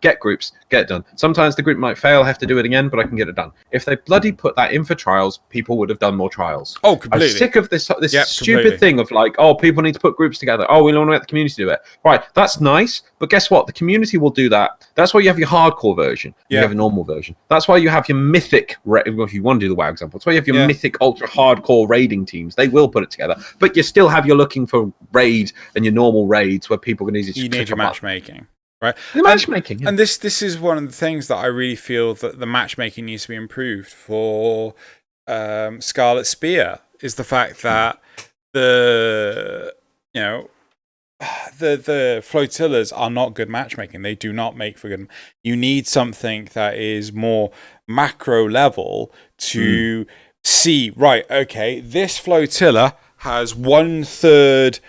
get groups, get it done. Sometimes the group might fail, have to do it again, but I can get it done. If they bloody put that in for trials, people would have done more trials. Oh, completely. I'm sick of this stupid thing of like, oh, people need to put groups together. Oh, we want to let the community do it. Right, that's nice, but guess what? The community will do that. That's why you have your hardcore version. You have a normal version. That's why you have your mythic, if you want to do the WoW example, that's why you have your mythic ultra hardcore raiding teams. They will put it together, but you still have your looking for raid and your normal raids where people can easily need your matchmaking, right? The matchmaking, and this is one of the things that I really feel that the matchmaking needs to be improved for. Scarlet Spear is the fact that the flotillas are not good matchmaking. They do not make for good. You need something that is more macro level to see, right, okay, this flotilla has 1/3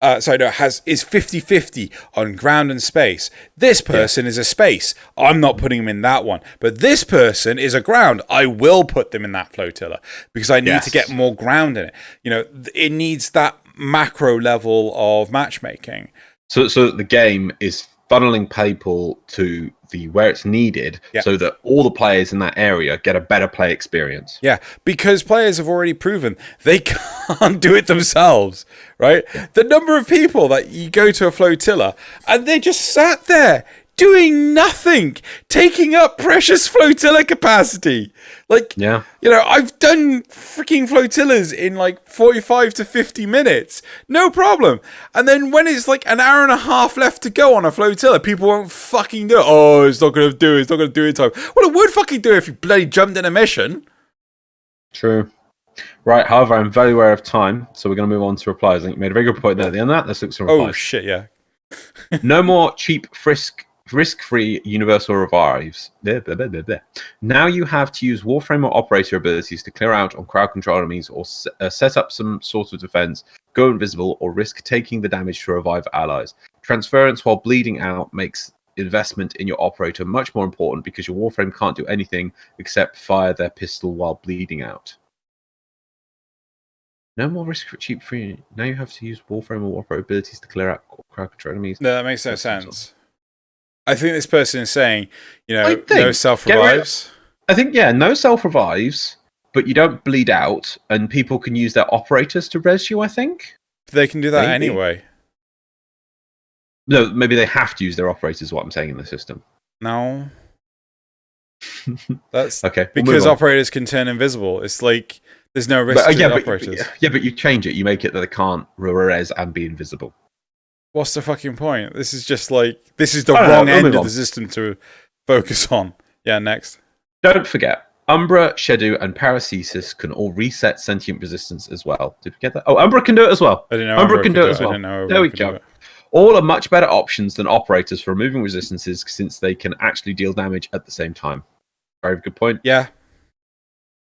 is 50-50 on ground and space. This person is a space. I'm not putting him in that one. But this person is a ground. I will put them in that flotilla because I need to get more ground in it. You know, it needs that macro level of matchmaking. So the game is funneling people to where it's needed, so that all the players in that area get a better play experience. Yeah, because players have already proven they can't do it themselves, right? The number of people that you go to a flotilla and they just sat there doing nothing, taking up precious flotilla capacity. Like, you know, I've done freaking flotillas in like 45 to 50 minutes. No problem. And then when it's like an hour and a half left to go on a flotilla, people won't fucking do it. Oh, it's not going to do it. It's not going to do it in time. Well, it would fucking do it if you bloody jumped in a mission. True. Right, however, I'm very aware of time, so we're going to move on to replies. I think you made a very good point there at the end of that. Let's look at some replies. Oh, shit, yeah. No more cheap risk-free universal revives. Now you have to use Warframe or operator abilities to clear out on crowd control enemies or set up some sort of defense, go invisible, or risk taking the damage to revive allies. Transference while bleeding out makes investment in your operator much more important because your Warframe can't do anything except fire their pistol while bleeding out. No more risk for cheap free. Now you have to use Warframe or operator abilities to clear out crowd control enemies. No, that makes no sense. I think this person is saying, you know, no self-revives. I think, no self-revives, but you don't bleed out, and people can use their operators to res you, I think. They can do that anyway. No, maybe they have to use their operators, is what I'm saying in the system. No. That's okay. Because operators can turn invisible. It's like, there's no risk to the operators. But you change it. You make it that they can't res and be invisible. What's the fucking point? This is just like, this is the wrong end of the system to focus on. Yeah, next. Don't forget, Umbra, Shedu, and Paracesis can all reset sentient resistance as well. Did we get that? Oh, Umbra can do it as well. I didn't know Umbra can do it as well. There we go. All are much better options than operators for removing resistances since they can actually deal damage at the same time. Very good point. Yeah.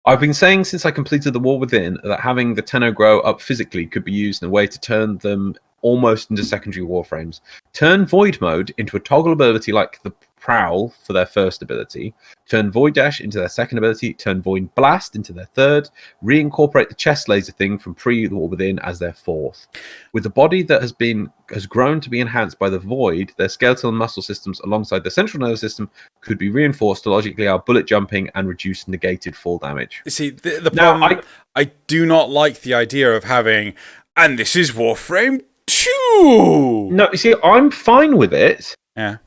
I've been saying since I completed the War Within that having the Tenno grow up physically could be used in a way to turn them almost into secondary warframes. Turn Void Mode into a toggle ability like the Prowl for their first ability, turn Void Dash into their second ability, turn Void Blast into their third, reincorporate the chest laser thing from pre-The War Within as their fourth. With the body that has grown to be enhanced by the Void, their skeletal and muscle systems alongside the central nervous system could be reinforced to logically allow bullet jumping and reduce negated fall damage. You see, the problem, I do not like the idea of having, and this is Warframe 2! No, you see, I'm fine with it. Yeah.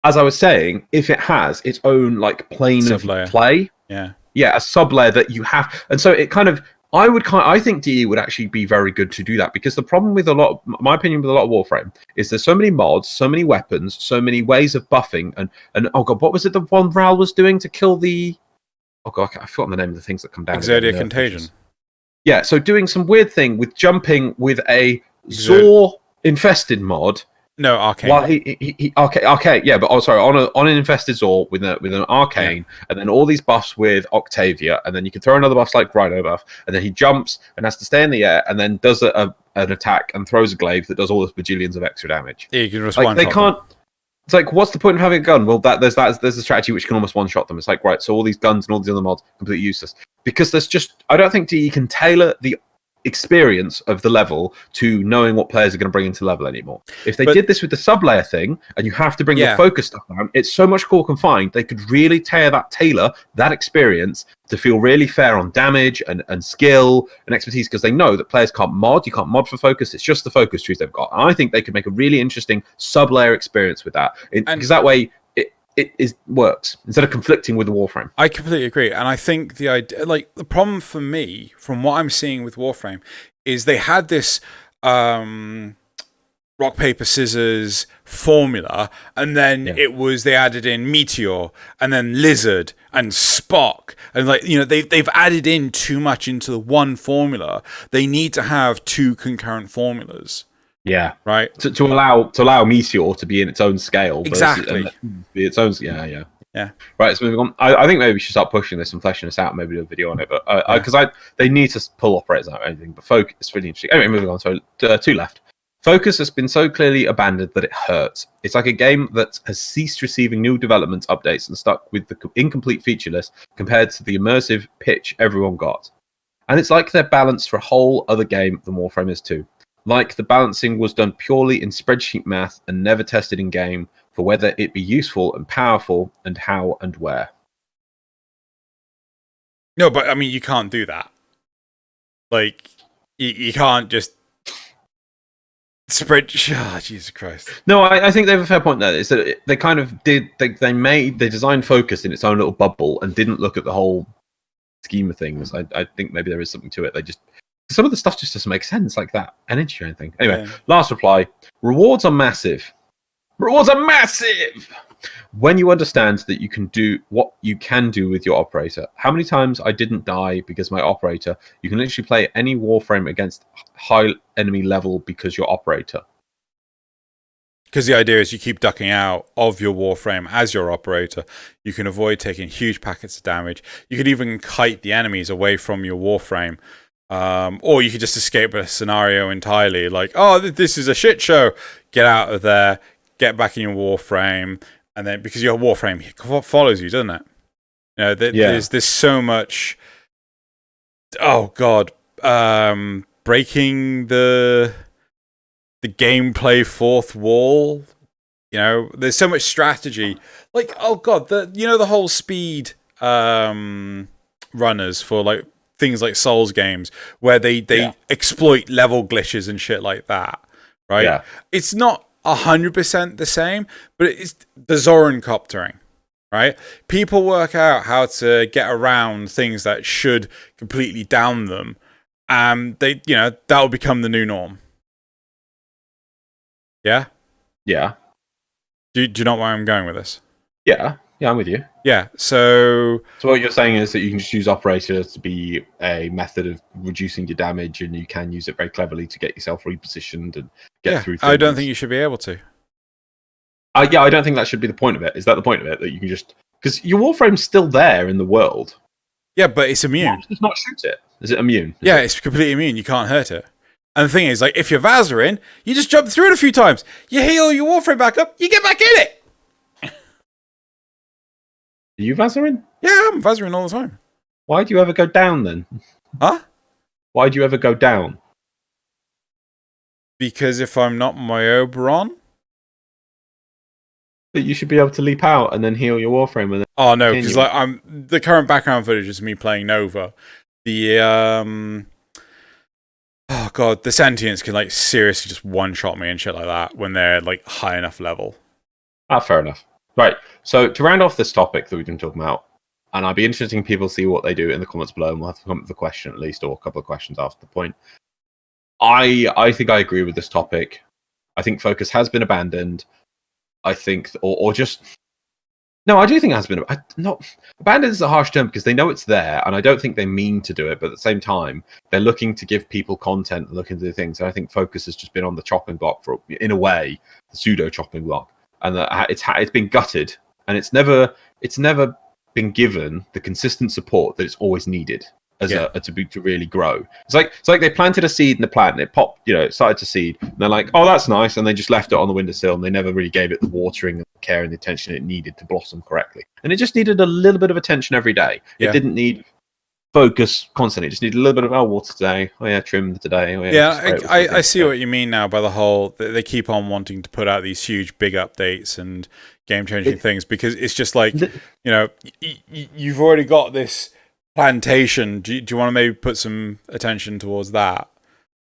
As I was saying, if it has its own like plane of play, a sub-layer that you have, and so it kind of, I think DE would actually be very good to do that, because the problem with my opinion with a lot of Warframe is there's so many mods, so many weapons, so many ways of buffing, and oh god, what was it the one Ral was doing to kill the? Oh god, I've forgotten the name of the things that come down. Exodia Contagion. Yeah, so doing some weird thing with jumping with a Zor infested mod. No, arcane. Well, arcane, yeah, but on an infested Zor with an arcane, and then all these buffs with Octavia, and then you can throw another buff like Rhino buff, and then he jumps and has to stay in the air, and then does an attack and throws a glaive that does all this bajillions of extra damage. Yeah, you can just they can't. It's like, what's the point of having a gun? Well, there's a strategy which can almost one-shot them. It's like, right, so all these guns and all these other mods completely useless because I don't think DE can tailor the experience of the level to knowing what players are going to bring into level anymore. If they did this with the sub-layer thing, and you have to bring the focus stuff down, it's so much core confined, they could really tailor that experience to feel really fair on damage and skill and expertise, because they know that players can't mod. You can't mod for focus. It's just the focus trees they've got. And I think they could make a really interesting sub-layer experience with that, because that way it works instead of conflicting with the Warframe. I completely agree, and I think the idea, like the problem for me, from what I'm seeing with Warframe, is they had this rock paper scissors formula, and then they added in Meteor, and then Lizard and Spock, and they've added in too much into the one formula. They need to have two concurrent formulas. Yeah, right. To allow Meteor to be in its own scale, exactly. Be its own. Yeah. Right. So moving on. I think maybe we should start pushing this and fleshing this out. Maybe do a video on it, but because they need to pull operators out or anything. But Focus is really interesting. Anyway, moving on. So two left. Focus has been so clearly abandoned that it hurts. It's like a game that has ceased receiving new development updates and stuck with the incomplete feature list compared to the immersive pitch everyone got. And it's like they're balanced for a whole other game than Warframe is too. Like the balancing was done purely in spreadsheet math and never tested in game for whether it be useful and powerful, and how and where. No, but I mean, you can't do that. Like, you can't just spread. Oh, Jesus Christ. No, I think they have a fair point there. Is that they kind of did. They designed Focus in its own little bubble and didn't look at the whole scheme of things. I think maybe there is something to it. They just, some of the stuff just doesn't make sense, like that energy or anything. Anyway, last reply. Rewards are massive. Rewards are massive! When you understand that you can do what you can do with your operator. How many times I didn't die because my operator, you can literally play any Warframe against high enemy level because your operator. Because the idea is you keep ducking out of your Warframe as your operator. You can avoid taking huge packets of damage. You could even kite the enemies away from your Warframe. Or you could just escape a scenario entirely. Like, oh, this is a shit show. Get out of there. Get back in your Warframe. And then, because your Warframe follows you, doesn't it? You know, there's so much... Oh, God. Breaking the gameplay fourth wall. You know, there's so much strategy. Like, oh god, the whole speed runners for like things like Souls games where they exploit level glitches and shit like that, right? Yeah. It's not 100% the same, but it's the Zoran coptering, right? People work out how to get around things that should completely down them, and that will become the new norm. Yeah? Yeah. Do you know where I'm going with this? Yeah, I'm with you. Yeah, so what you're saying is that you can just use operator to be a method of reducing your damage, and you can use it very cleverly to get yourself repositioned and get through things. I don't think you should be able to. I don't think that should be the point of it. Is that the point of it? That you can just... Because your Warframe's still there in the world. Yeah, but it's immune. Just not shoot it. Is it immune? It's completely immune. You can't hurt it. And the thing is, like, if you're Vazarin, you just jump through it a few times. You heal your Warframe back up, you get back in it! Are you Vazarin? Yeah, I'm Vazarin all the time. Why do you ever go down, then? Huh? Why do you ever go down? Because if I'm not my Oberon... But you should be able to leap out and then heal your Warframe. And then oh, no, because like, the current background footage is me playing Nova. The, oh god, the sentients can like seriously just one-shot me and shit like that when they're like high enough level. Ah, fair enough. Right, so to round off this topic that we've been talking about, and I'd be interested in people see what they do in the comments below, and we'll have to come up with a question at least, or a couple of questions after the point. I think I agree with this topic. I think Focus has been abandoned. I think, or just... No, I do think it has been... Not abandoned is a harsh term because they know it's there, and I don't think they mean to do it, but at the same time, they're looking to give people content and looking to do things, and I think Focus has just been on the chopping block, for, in a way, the pseudo-chopping block, and it's been gutted, and it's never been given the consistent support that it's always needed to really grow. It's like they planted a seed in the plant and it popped, it started to seed, and they're like, oh, that's nice, and they just left it on the windowsill, and they never really gave it the watering and the care and the attention it needed to blossom correctly. And it just needed a little bit of attention every day. It didn't need focus constantly. It just needed a little bit of water today. Oh yeah, trim today. Oh yeah. I see what you mean now by the whole. They keep on wanting to put out these huge, big updates and game-changing things because it's just like you've already got this plantation. Do you want to maybe put some attention towards that?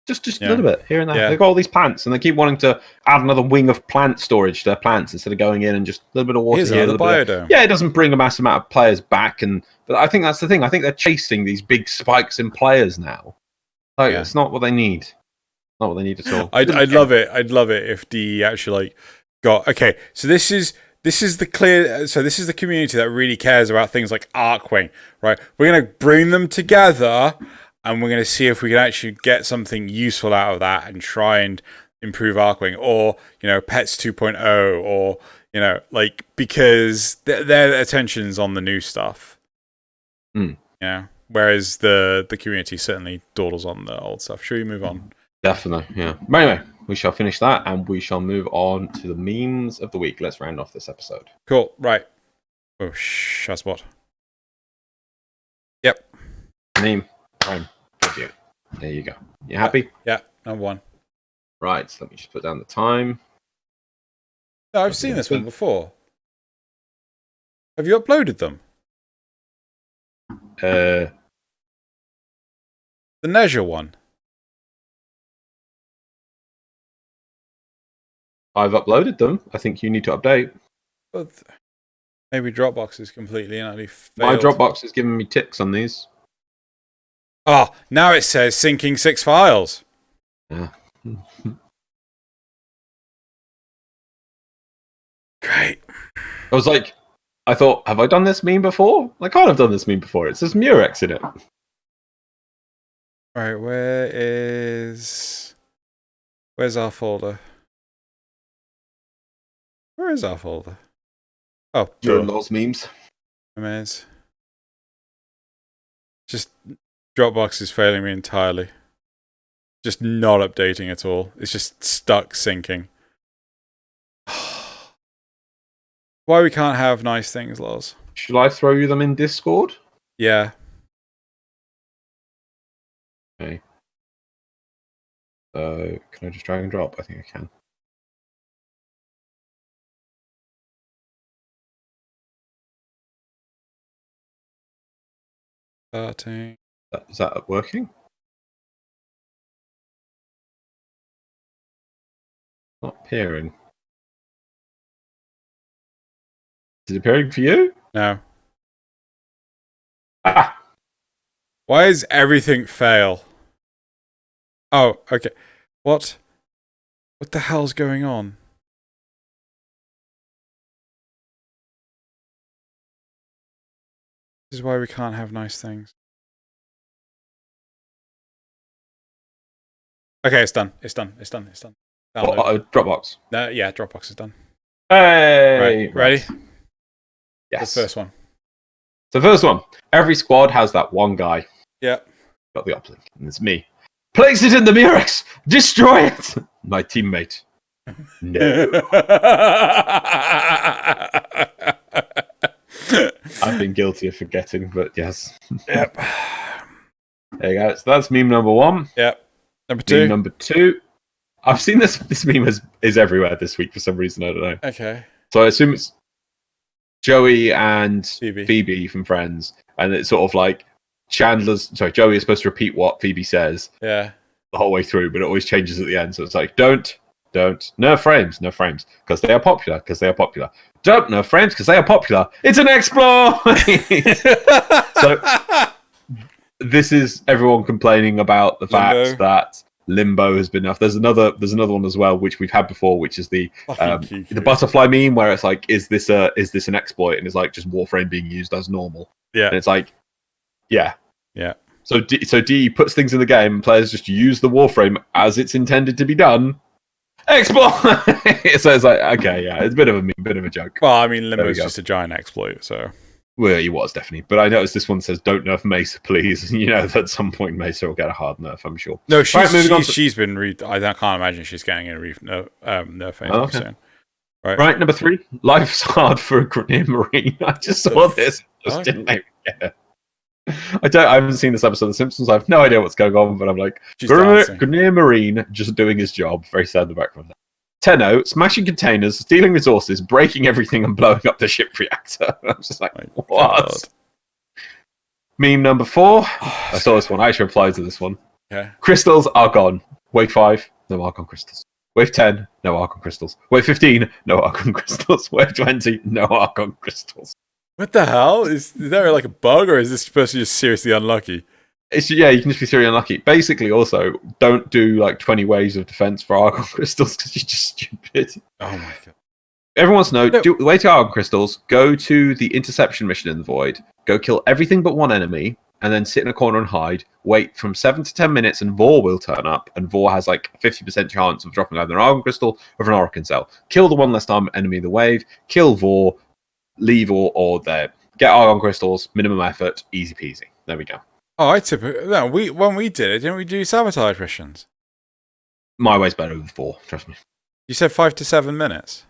Just a little bit here and there. They've got all these plants, and they keep wanting to add another wing of plant storage to their plants instead of going in and just a little bit of water. Here's another biodome. It doesn't bring a massive amount of players back, but I think that's the thing. I think they're chasing these big spikes in players now. It's not what they need. Not what they need at all. I'd love it. I'd love it if the actually got okay. So this is the clear. So this is the community that really cares about things like Arcwing, right? We're gonna bring them together. And we're going to see if we can actually get something useful out of that and try and improve Arcwing or, Pets 2.0 or, because their attention's on the new stuff. Yeah. Whereas the community certainly dawdles on the old stuff. Should we move on? Definitely, yeah. But anyway, we shall finish that and we shall move on to the memes of the week. Let's round off this episode. Cool. Right. Oh, SYBAT. Yep. Meme. Time. Review. There you go. You happy? Yeah, number one. Right, so let me just put down the time. No, I've seen this one before. Have you uploaded them? Uh, The Neža one. I've uploaded them. I think you need to update. But maybe Dropbox is completely and utterly My failed. Dropbox is giving me ticks on these. Oh, now it says syncing 6 files. Yeah. Great. I was like, I thought, have I done this meme before? I can't have done this meme before. It says Murex in it. Right, where's our folder? Where is our folder? Oh, MDRLOz memes. Memes. Just Dropbox is failing me entirely. Just not updating at all. It's just stuck syncing. Why we can't have nice things, Loz? Should I throw you them in Discord? Yeah. Okay. Can I just drag and drop? I think I can. Starting. Is that working? Not appearing. Is it appearing for you? No. Ah! Why is everything fail? Oh, okay. What the hell's going on? This is why we can't have nice things. Okay, it's done. It's done. It's done. It's done. Download. Dropbox. Yeah, Dropbox is done. Hey! Right, ready? Yes. The first one. So first one. Every squad has that one guy. Yep. Got the uplink. And it's me. Place it in the Murex! Destroy it! My teammate. No. I've been guilty of forgetting, but yes. Yep. There you go. So that's meme number 1. Yep. Number 2. Meme number 2. I've seen this meme is everywhere this week for some reason. I don't know. Okay. So I assume it's Joey and Phoebe. Phoebe from Friends, and it's sort of like Joey is supposed to repeat what Phoebe says Yeah. the whole way through, but it always changes at the end. So it's like, don't, no frames, because they are popular, Don't nerf frames, because they are popular. It's an exploit! So this is everyone complaining about the fact that Limbo has been enough. There's another one as well, which we've had before, which is the butterfly meme, where it's like, is this an exploit? And it's like just Warframe being used as normal. Yeah. And it's like, yeah. Yeah. So D puts things in the game, and players just use the Warframe as it's intended to be done. Exploit. So it's like, okay, yeah, it's a bit of a joke. Well, I mean, Limbo is just a giant exploit, so. Well, he was definitely, but I noticed this one says, "Don't nerf Mesa, please." You know that at some point Mesa will get a hard nerf, I'm sure. No, she's been I can't imagine she's getting a nerf anytime soon. Right, number 3. Life's hard for a Grenadier Marine. I just saw this. Didn't make me get it. I haven't seen this episode of The Simpsons. I have no idea what's going on, but I'm like, Grenadier Marine just doing his job. Very sad in the background. Tenno, smashing containers, stealing resources, breaking everything, and blowing up the ship reactor. I'm just like, what? God. Meme number 4. I saw this one. I actually replied to this one. Okay. Crystals are gone. Wave 5, no Archon crystals. Wave 10, no Archon crystals. Wave 15, no Archon crystals. Wave 20, no Archon crystals. What the hell? Is there like a bug, or is this person just seriously unlucky? You can just be seriously unlucky. Basically, also, don't do like 20 waves of defense for Archon crystals because you're just stupid. Oh my god. Everyone wants to know, the way to Archon crystals, go to the interception mission in the Void, go kill everything but one enemy, and then sit in a corner and hide, wait from 7 to 10 minutes, and Vor will turn up, and Vor has like a 50% chance of dropping either an Archon crystal or an Orokin cell. Kill the one less time enemy in the wave, kill Vor, leave or there. Get Archon crystals, minimum effort, easy peasy. There we go. Oh, when we did it, didn't we do sabotage missions? My way's better than 4, trust me. You said 5 to 7 minutes.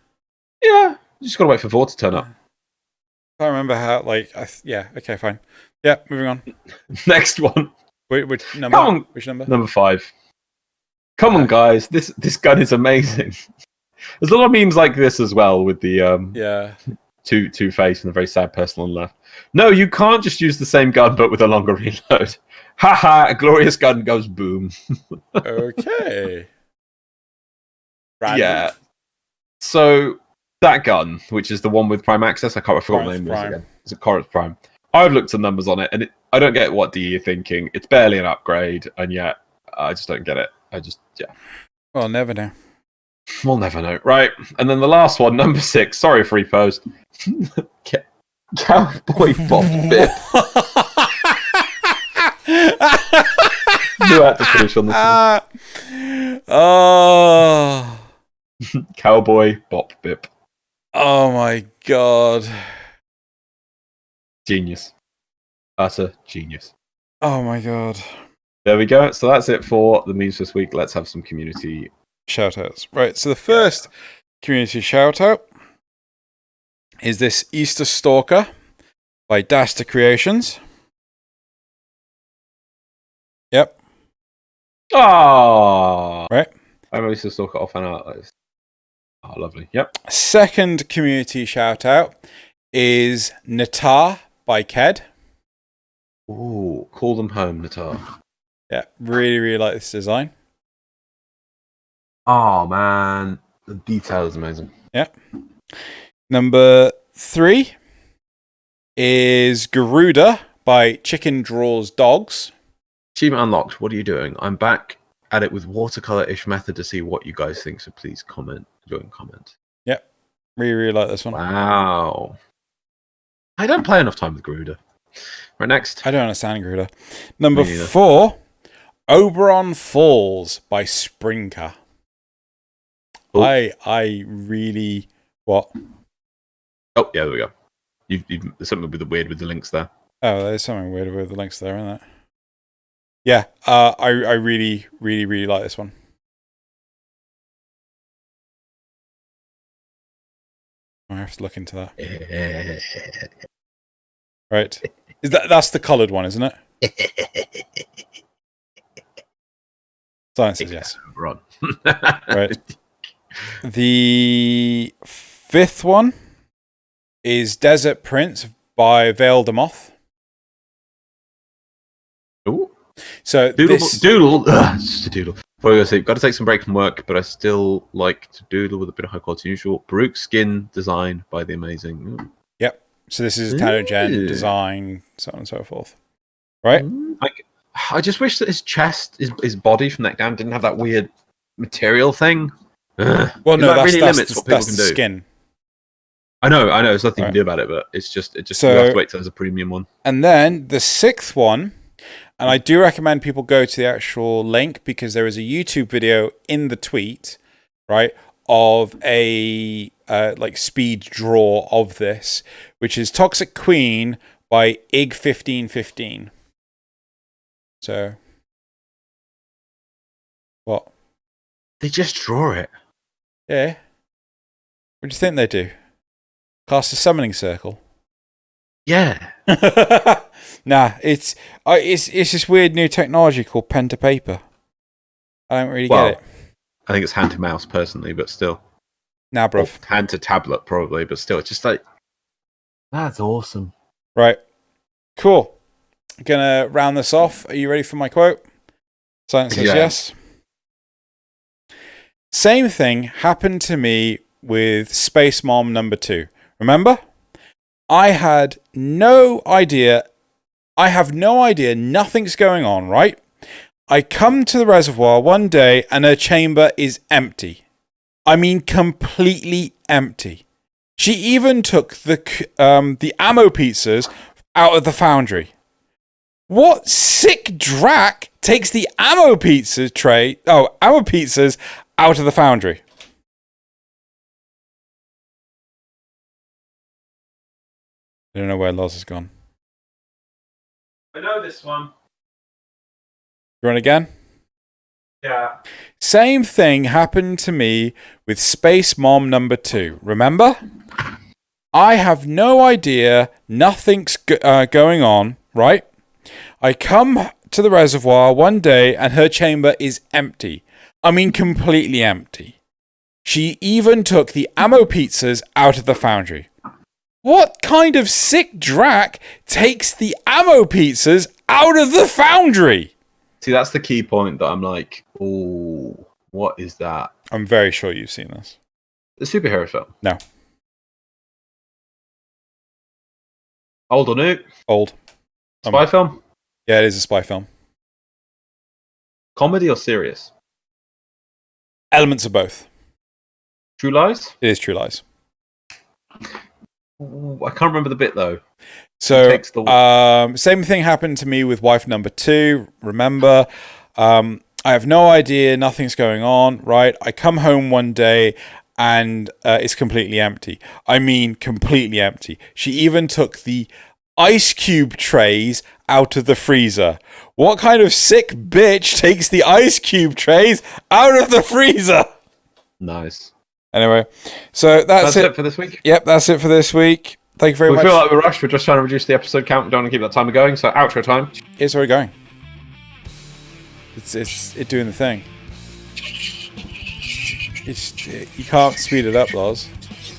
Yeah, you just gotta wait for Vor to turn up. I can't remember how. Yeah. Okay, fine. Yeah, moving on. Next one. Which number? Come on. Which number? Number 5. Come on, guys. This gun is amazing. There's a lot of memes like this as well with the Yeah. Two-Face and a very sad person on the left. No, you can't just use the same gun but with a longer reload. Haha, a glorious gun goes boom. Okay. Random. Yeah. So that gun, which is the one with Prime Access, I forgot what the name was again. It's a Corinth Prime. I've looked at numbers on it, and I don't get what DE are thinking. It's barely an upgrade, and yet I just don't get it. Well, never know. We'll never know. Right. And then the last one, number 6. Sorry, free post. Cowboy Bob Bip. You had to finish on this one. Oh. Cowboy Bop Bip. Oh my god. Genius. Utter genius. Oh my god. There we go. So that's it for the memes this week. Let's have some community Shoutouts. Right, so the first community shoutout is this Easter Stalker by Daster Creations. Yep. Oh, right. I'm used to stalk it off and out. Oh, lovely. Yep. Second community shoutout is Natar by Ked. Ooh, call them home, Metor. Yeah, really, really like this design. Oh man, the detail is amazing. Yeah. Number 3 is Garuda by Chicken Draws Dogs. Achievement unlocked. What are you doing? I'm back at it with watercolor-ish method to see what you guys think. So please comment. Join comment. Yep. Really, really like this one. Wow. I don't play enough time with Garuda. Right, next. I don't understand Garuda. Number 4, Oberon Falls by Sprinker. Oh. I really... What? Oh, yeah, there we go. There's something weird with the links there. Oh, there's something weird with the links there, isn't there? Yeah, I really, really, really like this one. I have to look into that. Right. That's the coloured one, isn't it? Science says yes. Run. Right. The 5th one is Desert Prince by Veil the Moth. Ooh. So doodle. Ugh, it's just a doodle. Before we go to sleep, got to take some break from work, but I still like to doodle with a bit of high quality usual. Baruch skin design by the amazing. Ooh. Yep. So this is Tanogen design, so on and so forth. Right? I just wish that his chest, his body from neck down, didn't have that weird material thing. Well, no, that really that's limits what people can do. Skin. I know. There's nothing you can do about it, but it just you have to wait till there's a premium one. And then the 6th one, and I do recommend people go to the actual link because there is a YouTube video in the tweet, right, of a like speed draw of this, which is Toxic Queen by IG1515. So, what? They just draw it. Yeah. What do you think they do? Cast a summoning circle? Yeah. Nah, it's this weird new technology called pen to paper. I don't really get it. I think it's hand to mouse personally, but still. Nah, bro. Hand to tablet probably, but still, it's just like that's awesome. Right. Cool. Gonna round this off. Are you ready for my quote? Science says yes. Same thing happened to me with Space Mom number 2. Remember? I had no idea. I have no idea. Nothing's going on, right? I come to the reservoir one day and her chamber is empty. I mean, completely empty. She even took the ammo pizzas out of the foundry. What sick drac takes the ammo pizzas out of the foundry? I don't know where Loz has gone. I know this one. You run again? Yeah. Same thing happened to me with Space Mom number 2. Remember? I have no idea. Nothing's going on, right? I come to the reservoir one day and her chamber is empty. I mean, completely empty. She even took the ammo pizzas out of the foundry. What kind of sick drac takes the ammo pizzas out of the foundry? See, that's the key point that I'm like, oh, what is that? I'm very sure you've seen this. The superhero film? No. Old or new? Old. Spy film? Yeah, it is a spy film. Comedy or serious? Elements of both. True Lies? It is True Lies. Ooh, I can't remember the bit though. So, same thing happened to me with wife number 2. Remember, I have no idea. Nothing's going on, right? I come home one day and it's completely empty. I mean, completely empty. She even took the ice cube trays out of the freezer. What kind of sick bitch takes the ice cube trays out of the freezer? Nice. Anyway, so that's it for this week. Yep, that's it for this week. Thank you very much. We feel like we're rushed. We're just trying to reduce the episode count. We don't want to keep that timer going. So outro time. It's already going. It's doing the thing. You can't speed it up, Loz.